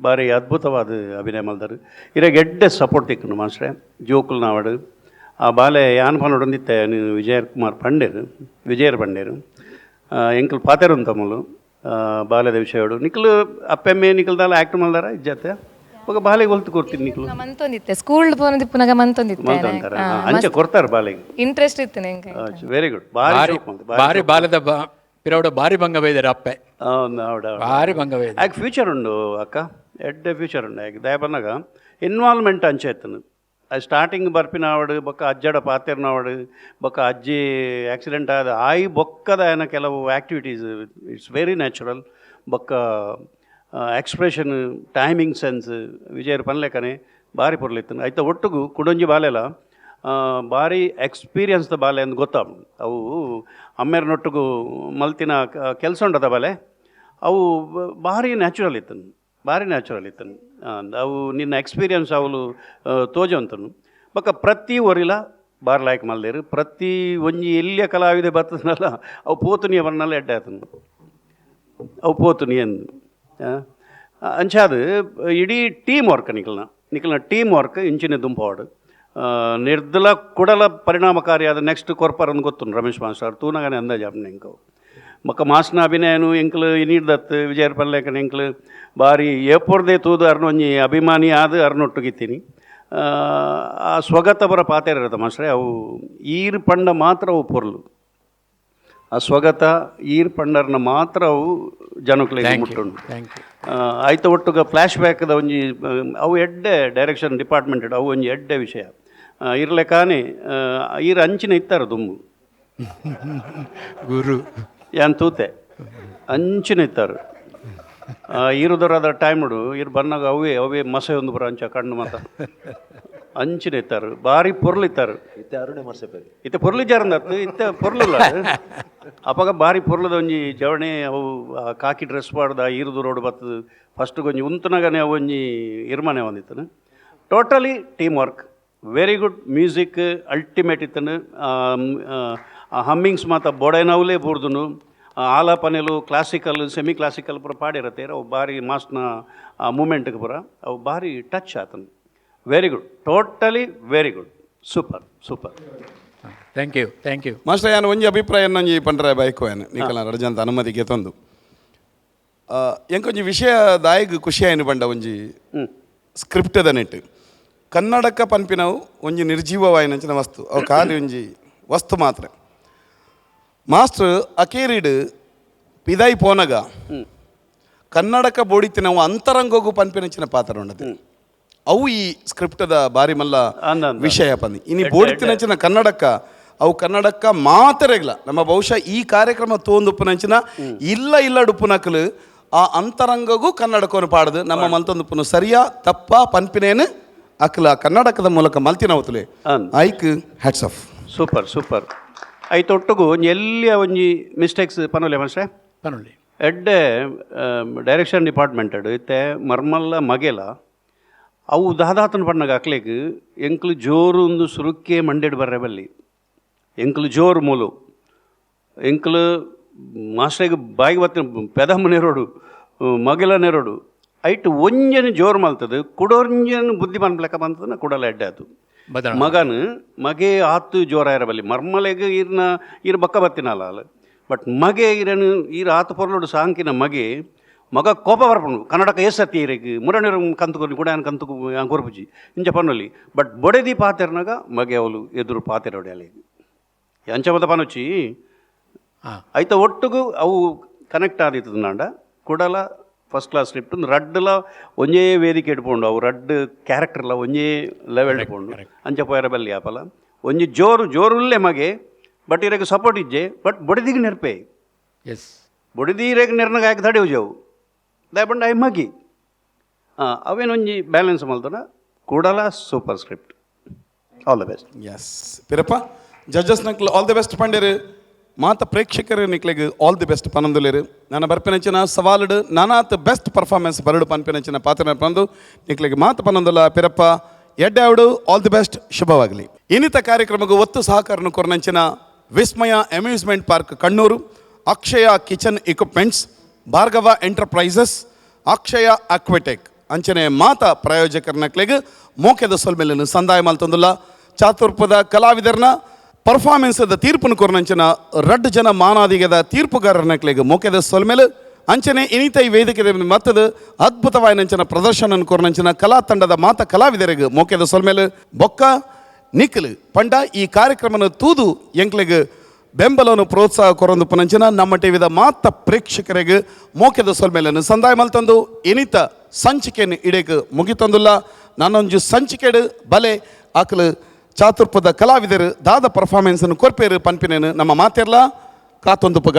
ಬಾರಿ ಅದ್ಭುತವಾದ ಅಭಿನಯ ಮಲ್ದರು ಇರಾಗ ಎಡ್ಡೆ ಸಪೋರ್ಟ್ ತಿಕ್ಕನು ಮಾಸ್ಟ್ರೆ ಜೋಕುಲ್ ನಾವಡು ಆ ಬಾಲೆ ಯಾನ್ ಪನ್ನೊಡೊಂದಿತ್ತೆ ವಿಜಯರ್ ಪಂಡೇರು ಎಂಕಲ್ ಪಾತೆರು ತಮ್ಮಲು ಬಾಲ್ಯದ ವಿಷಯಡು ನಿಖಲು ಅಪ್ಪೆಮ್ಮೆ ನಿಖಲ್ದಾಲ ಆ್ಯಕ್ಟ್ ಮಲ್ದಾರ ಇಜ್ಜತ್ತೆ ఒక బాలే కొల్తు కొర్తిని నీకు మంతొందిತ್ತೆ ಸ್ಕೂಲ್ పోನದಿ ಪುನಗ ಮಂತೊಂದಿತ್ತೆ ಅಂಚೆ ಕೊರ್ತಾರ ಬಾಲೆಗೆ ಇಂಟ್ರೆಸ್ಟ್ ಇತ್ತೆ ಎಂಕ ವೆರಿ ಗುಡ್ ಬಾರಿ ಬಾಲದ ಪಿರೌಡ ಬಾರಿ ಭಂಗ ಬೈದಾರೆ ಅಪ್ಪೆ ಬಾರಿ ಭಂಗ ಬೈದ ಆಗ ಫ್ಯೂಚರ್ ಉಂಡು ಅಕ್ಕ ಎಡ್ಡೆ ಫ್ಯೂಚರ್ ಉಂಡು ಆಗ ದಯ ಬಂದಾಗ ಇನ್ವಾಲ್ವ್ಮೆಂಟ್ ಅಂಚೆ ಎತ್ತನು ಸ್ಟಾರ್ಟಿಂಗ್ ಬರ್ಪಿನವಡು ಬೊಕ್ಕ ಅಜ್ಜಡ ಪಾತೆರ್ನವಡು ಬೊಕ್ಕ ಅಜ್ಜಿ ಆಕ್ಸಿಡೆಂಟ್ ಆದ ಆಯಿ ಬೊಕ್ಕದ ಏನ ಕೆಲವು ಆ್ಯಕ್ಟಿವಿಟೀಸ್ ಇಟ್ಸ್ ವೆರಿ ನ್ಯಾಚುರಲ್ ಬೊಕ್ಕ ಎಕ್ಸ್ಪ್ರೆಷನ್ ಟೈಮಿಂಗ್ ಸೆನ್ಸ್ ವಿಜಯರು ಪನ್ಲೆಕ್ಕನೆ ಭಾರಿ ಪೊರ್ಲಿತ್ತು ಐತ ಒಟ್ಟಿಗೂ ಕುಡೊಂಜಿ ಬಾಲೆಲ ಭಾರಿ ಎಕ್ಸ್ಪೀರಿಯನ್ಸ್ದ ಬಾಲೆ ಅಂತ ಗೊತ್ತಾವು ಅವು ಅಮ್ಮೆರ್ನೊಟ್ಟಿಗೂ ಮಲ್ತಿನ ಕೆಲಸ ಉಂಡದ ಬಾಲೆ ಅವು ಭಾರಿ ನ್ಯಾಚುರಲ್ ಇತ್ತನು ಭಾರಿ ನ್ಯಾಚುರಲ್ ಇತ್ತನು ಅವು ನಿನ್ನ ಎಕ್ಸ್ಪೀರಿಯನ್ಸ್ ಅವಳು ತೋಜಂತನು ಬೊಕ್ಕ ಪ್ರತಿ ಒರಿಲ ಬಾರಿ ಲಾಯ್ಕ್ ಮಲ್ದೇರು ಪ್ರತಿ ಒಂಜಿ ಎಲ್ಲಿಯ ಕಲಾವಿದೆ ಬರ್ತದನಲ್ಲ ಅವು ಪೋತುನಿಯ ಬರ್ನಲ್ಲ ಎಡ್ಡೆ ಆತನು ಅವು ಪೋತುನಿ ಎಂದು ಅಂಚಾದು ಇಡೀ ಟೀಮ್ ವರ್ಕ್ ನಿಖಲ್ನ ಟೀಮ್ ವರ್ಕ್ ಇಂಚಿನ ದುಂಪಾಡು ನಿರ್ದಲ ಕುಡಲ ಪರಿಣಾಮಕಾರಿಯಾದ ನೆಕ್ಸ್ಟ್ ಕೊರ್ಪರನ್ನು ಗೊತ್ತು ರಮೇಶ್ ಮಾಸ್ಟರ್ ತೂನಗಾನೆ ಅಂದಾಜಾಪ್ನ ಎಂಕವು ಮಕ್ಕ ಮಾಸ್ನ ಅಭಿನಯನು ಎಂಕ್ಲು ಇನೀರ್ದತ್ತು ವಿಜಯರ್ ಪಲ್ಲೇಕನ ಎಂಕ್ಲು ಬಾರಿ ಏಪೊರ್ದೇ ತೂದು ಅರ್ನೊಂಜಿ ಅಭಿಮಾನಿ ಆದ ಅರ್ನೊಟ್ಟುಗಿತ್ತೀನಿ ಆ ಸ್ವಗತ ಬರ ಪಾತೆರ ಇರತ್ತೆ ಮಾಸ್ಟ್ರೆ ಅವು ಈರು ಪಂಡ ಮಾತ್ರ ಅವು ಪೊರ್ಲು ಆ ಸ್ವಗತ ಈರು ಪಂಡರ್ನ ಮಾತ್ರ ಅವು ಜನಕ್ಲಿಗೆ ಮುಟ್ಟುಂಡು ಆಯ್ತು ಒಟ್ಟುಗ ಫ್ಲ್ಯಾಶ್ ಬ್ಯಾಕ್ದ ಒಂಜಿ ಅವು ಎಡ್ಡೆ ಡೈರೆಕ್ಷನ್ ಡಿಪಾರ್ಟ್ಮೆಂಟ್ ಅವು ಒಂಜಿ ಎಡ್ಡೆ ವಿಷಯ ಇರ್ಲೆಕಾನೆ ಈರು ಅಂಚಿನ ಇತ್ತಾರೆ ದುಮ್ಮು ಗುರು ಯಾನ್ ತೂತೆ ಅಂಚಿನ ಇತ್ತಾರೆ ಈರುದರಾದ ಟೈಮ್ಡು ಇರು ಬಂದಾಗ ಅವೇ ಮಸೆ ಒಂದು ಬರ ಅಂಚ ಕಣ್ಣು ಮಾತ ಅಂಚಿನ ಇತ್ತಾರೆ ಭಾರಿ ಪೊರ್ಲಿತ್ತಾರೆ ಇತ್ತೆ ಪೊರ್ಲಿಜಾರಂದತ್ತು ಇತ್ತೆ ಪೊರ್ಲಿಲ್ಲ ಅಪಾಗ ಭಾರಿ ಪೊರ್ಲದ ಒಂಜಿ ಜವಣೆ ಅವು ಕಾಕಿ ಡ್ರೆಸ್ ಪಾಡ್ದ ಈರುದು ರೋಡ್ ಬರ್ತದೆ ಫಸ್ಟ್ ಒಂಜಿ ಉಂತನಾಗನೆ ಅವು ಒಂಜಿ ಇರ್ಮನೆ ಒಂದಿತ್ತನು totally teamwork very good music ultimate ಇತ್ತನು ಹಮ್ಮಿಂಗ್ಸ್ ಮಾತ ಬೊಡೆನವಲೇ ಬೂರ್ದುನು ಆಲಾಪನೆಲು ಕ್ಲಾಸಿಕಲ್ ಸೆಮಿ ಕ್ಲಾಸಿಕಲ್ ಪೂರ ಪಾಡಿರತ್ತೆ ಅವು ಭಾರಿ ಮಾಸ್ನ ಮೂಮೆಂಟ್ಗೆ ಪೂರ ಅವು ಭಾರಿ ಟಚ್ ಆತನು very good totally very good super super thank you master ಯಾನು ಒಂಜಿ ಅಭಿಪ್ರಾಯ ನಂಜಿ ಪಂಡ್ರೆ ಬೈಕು ಏನು ನಿಖಲ ರಜಂತ ಅನುಮತಿಗೆ ತಂದು ಎಂಕೊಂಜಿ ವಿಷಯ ದಾಯಿಗೆ ಖುಷಿ ಆಯ್ನು ಬಂಡ ಒಂಜಿ ಸ್ಕ್ರಿಪ್ಟದ ನೆಟ್ಟು ಕನ್ನಡಕ್ಕ ಪನ್ಪಿನವು ಒಂಜಿ ನಿರ್ಜೀವವಾಯಿನಂಚಿನ ವಸ್ತು ಅವು ಖಾಲಿ ಒಂಜಿ ವಸ್ತು ಮಾತ್ರ ಮಾಸ್ಟರ್ ಅಕೇರಿಡ್ ಪಿದಾಯಿ ಪೋನಗ ಕನ್ನಡಕ ಬೋಡಿತಿನವು ಅಂತರಂಗೋಗು ಪನ್ಪಿನಂಚಿನ ಪಾತ್ರ ಉಂಡದು ಅವು ಈ ಸ್ಕ್ರಿಪ್ಟದ ಬಾರಿ ಮಲ್ಲ ವಿಷಯ ಪಂದಿ ಇನಿ ಬೋಡಿತಿನಂಚಿನ ಕನ್ನಡಕ್ಕ ಅವು ಕನ್ನಡಕ್ಕ ಮಾತರೆಗ್ಲ ನಮ್ಮ ಬಹುಶಃ ಈ ಕಾರ್ಯಕ್ರಮ ತೋಂದುಪ್ಪುನಂಚಿನ ಇಲ್ಲ ಡುಪ್ಪುನಕಲು ಆ ಅಂತರಂಗಗೂ ಕನ್ನಡಕವನ್ನು ಪಾಡದು ನಮ್ಮ ಮಲ್ತೊಂದುಪ್ಪುನು ಸರಿಯಾ ತಪ್ಪ ಪನ್ಪಿನೇನು ಅಕ್ಲ ಕನ್ನಡಕದ ಮೂಲಕ ಮಲ್ತಿನವತುಲೆ ಐಕ್ ಹ್ಯಾಟ್ಸ್ ಆಫ್ ಸೂಪರ್ ಸೂಪರ್ ಐತೊಟ್ಟುಗು ಎಲ್ಲಿಯ ಒಂಜಿ ಮಿಸ್ಟೇಕ್ಸ್ ಪನೊಲೆ ಮಾಸ್ಟ್ರೆ ಪನೊಲಿ ಎಡ್ಡೆ ಡೈರೆಕ್ಷನ್ ಡಿಪಾರ್ಟ್ಮೆಂಟ್ ಇತ್ತೆ ಮರ್ಮಲ್ಲ ಮಗೆಲ ಅವು ದಾದಾತನ ಪಣ್ಣಗ ಅಕ್ಲೆಗ್ ಎಂಕ್ಲು ಜೋರು ಒಂದು ಸುರುಕ್ಕೆ ಮಂಡೆಡ್ ಬರ್ರೆ ಬಲ್ಲಿ ಎಂಕ್ಲು ಜೋರು ಮೂಲು ಎಂಕ್ಲು ಮಾಸ್ಟ್ರಿಗೆ ಬಾಯಿಗೆ ಬತ್ತಿನ ಪೆದಮ್ಮ ನೆರೋಡು ಮಗೆಲ ನೆರೋಡು ಐಟ್ ಒಂಜನ ಜೋರು ಮಲ್ತದು ಕುಡೊಂಜನ ಬುದ್ಧಿಮಾನ್ ಲೆಕ್ಕ ಬಂತದ ಕುಡಲ ಎಡ್ಡೆ ಆತು ಮಗನು ಮಗೆ ಆತು ಜೋರ ಇರಬಲ್ಲಿ ಮರ್ಮಲೆಗೆ ಈರ್ ಬಕ್ಕ ಬತ್ತಿನಲ್ಲ ಅಲ್ಲ ಬಟ್ ಮಗೆ ಇರನು ಈರ್ ಆತು ಪೊರ್ಲೋಡು ಸಾಂಕಿನ ಮಗ ಕೋಪ ಬರ್ಪಣು ಕನ್ನಡಕ ಎಸತ್ತಿ ಇರಕ್ಕೆ ಮುರಣಿರ ಕಂತುకొని ಕೂಡ ಕಂತು ಕೊರ್ಪುಜಿ ಇಂಚ ಪನ್ನೊಲಿ ಬಟ್ ಬೊಡೆದಿ ಪಾತೆರ್ನಾಗ ಮಗೆ ಅವಳು ಎದುರು ಪಾತೆರ ಹೊಡೆಯಲಿ ಅಂಚ ಬದ ಪನೊಚ್ಚಿ ಐತ ಒಟ್ಟಿಗೂ ಅವು ಕನೆಕ್ಟ್ ಆದಿತ್ತು ನಾಂಡ ಕುಡಲ ಫಸ್ಟ್ ಕ್ಲಾಸ್ ಸ್ಕ್ರಿಪ್ಟ್ ರಡ್ಲ ಒಂಜೇ ವೇದಿಕೆ ಇಟ್ಕೊಂಡು ಅವು ರಡ್ ಕ್ಯಾರೆಕ್ಟರ್ಲ ಒಂಜೇ ಲೆವೆಲ್ ಇಟ್ಕೊಂಡು ಅಂಚ ಪೋಯರ ಬಲ್ಲಿ ಆಪಲ ಒಂಜಿ ಜೋರುಲ್ಲೇ ಮಗೆ ಬಟ್ ಇರಗೆ ಸಪೋರ್ಟ್ ಇಜ್ಜೆ ಬಟ್ ಬೊಡೆದಿಗೆ ನೆರ್ಪೆ ಎಸ್ ಬೊಡೆದಿರೇಗೆ ನೆರ್ನಾಗ ಆಯ್ಕೆ ತಡೆಯು ಜಾವು ದಯಪಂಡ ಐ ಮಗಿ ಅವೇನೊಂಜಿ ಬ್ಯಾಲೆನ್ಸ್ ಮಲ್ತನ ಕೂಡಲ super script all the best ಎಸ್ ಪಿರಪ್ಪ ಜಡ್ಜಸ್ ನಕ್ಲು ಆಲ್ ದಿ ಬೆಸ್ಟ್ ಪಂಡೇರು ಮಾತ ಪ್ರೇಕ್ಷಕರು ನಿಕ್ಲೆಗ್ ಆಲ್ ದಿ ಬೆಸ್ಟ್ ಪನಂದುಲೇರು ನಾನು ಬರ್ಪಿನಂಚಿನ ಸವಾಲುಡು ನಾನಾತ್ ಬೆಸ್ಟ್ ಪರ್ಫಾರ್ಮೆನ್ಸ್ ಬರಡು ಪನ್ಪಿನಂಚಿನ ಪಾತ್ರ ಪಂದು ನಿಕ್ಲೆಗ್ ಮಾತು ಪನಂದುಲ್ಲ ಪಿರಪ್ಪ ಎಡ್ಡಾವಡು ಆಲ್ ದಿ ಬೆಸ್ಟ್ ಶುಭವಾಗಲಿ ಇನ್ನಿತ ಕಾರ್ಯಕ್ರಮಕ್ಕೆ ಒತ್ತು ಸಹಕಾರನು ಕೊರನಂಚಿನ ವಿಸ್ಮಯ ಅಮ್ಯೂಸ್ಮೆಂಟ್ ಪಾರ್ಕ್ ಕಣ್ಣೂರು ಅಕ್ಷಯ ಕಿಚನ್ ಇಕ್ವಿಪ್ಮೆಂಟ್ಸ್ ಭಾರ್ಗವ ಎಂಟರ್ಪ್ರೈಸಸ್ ಅಕ್ಷಯ ಅಕ್ವೆಟೆಕ್ ಅಂಚನೆ ಮಾತ ಪ್ರಾಯೋಜಕರನಕ್ಲೆಗ್ ಮೋಕೆದ ಸೊಲ್ಮೆಲನ್ನು ಸಂದಾಯ ಮಲ್ತೊಂದುಲ್ಲ ಚಾತುರ್ಪದ ಕಲಾವಿದರ್ನ ಪರ್ಫಾರ್ಮೆನ್ಸ್ದ ತೀರ್ಪನ್ನು ಕೊರನಂಚಿನ ರಡ್ ಜನ ಮಾನಾದಿಗದ ತೀರ್ಪುಗಾರನಕ್ಲೆಗ್ ಮೋಕೆದ ಸೊಲ್ಮೆಲು ಅಂಚನೆ ಇನಿತ ಈ ವೇದಿಕೆ ಮತ್ತದ ಅದ್ಭುತವಾಯಿನಂಚಿನ ಪ್ರದರ್ಶನ ಕೊರನಂಚಿನ ಕಲಾ ತಂಡದ ಮಾತ ಕಲಾವಿದರಿಗೆ ಮೋಕೆದ ಸೊಲ್ಮೆಲು ಬೊಕ್ಕ ನಿಖಲ್ ಪಂಡ ಈ ಕಾರ್ಯಕ್ರಮನ ತೂದು ಎಂಕ್ಲೆಗ್ ಬೆಂಬಲವನ್ನು ಪ್ರೋತ್ಸಾಹ ಕೊರೊಂದು ಪುನಂಚಿನ ನಮ್ಮ ಟಿವಿದ ಮಾತ ಪ್ರೇಕ್ಷಕರಿಗೆ ಮೋಕೆದ ಸೊಲ್ಮೆಲನ್ನು ಸಂದಾಯ ಮಲ್ತಂದು ಇನಿತ ಸಂಚಿಕೆಯನ್ನು ಇಡೇಕ್ ಮುಗಿತಂದುಲ್ಲ ನಾನೊಂಜು ಸಂಚಿಕೆಡು ಬಲೆ ಆಕಲು ಚಾತುರ್ಪದ ಕಲಾವಿದರು ದಾದ ಪರ್ಫಾರ್ಮೆನ್ಸನ್ನು ಕೊರ್ಪೇರು ಪನ್ಪಿನೇನು ನಮ್ಮ ಮಾತೆರ್ಲ ಕಾತೊಂದು ಪಗ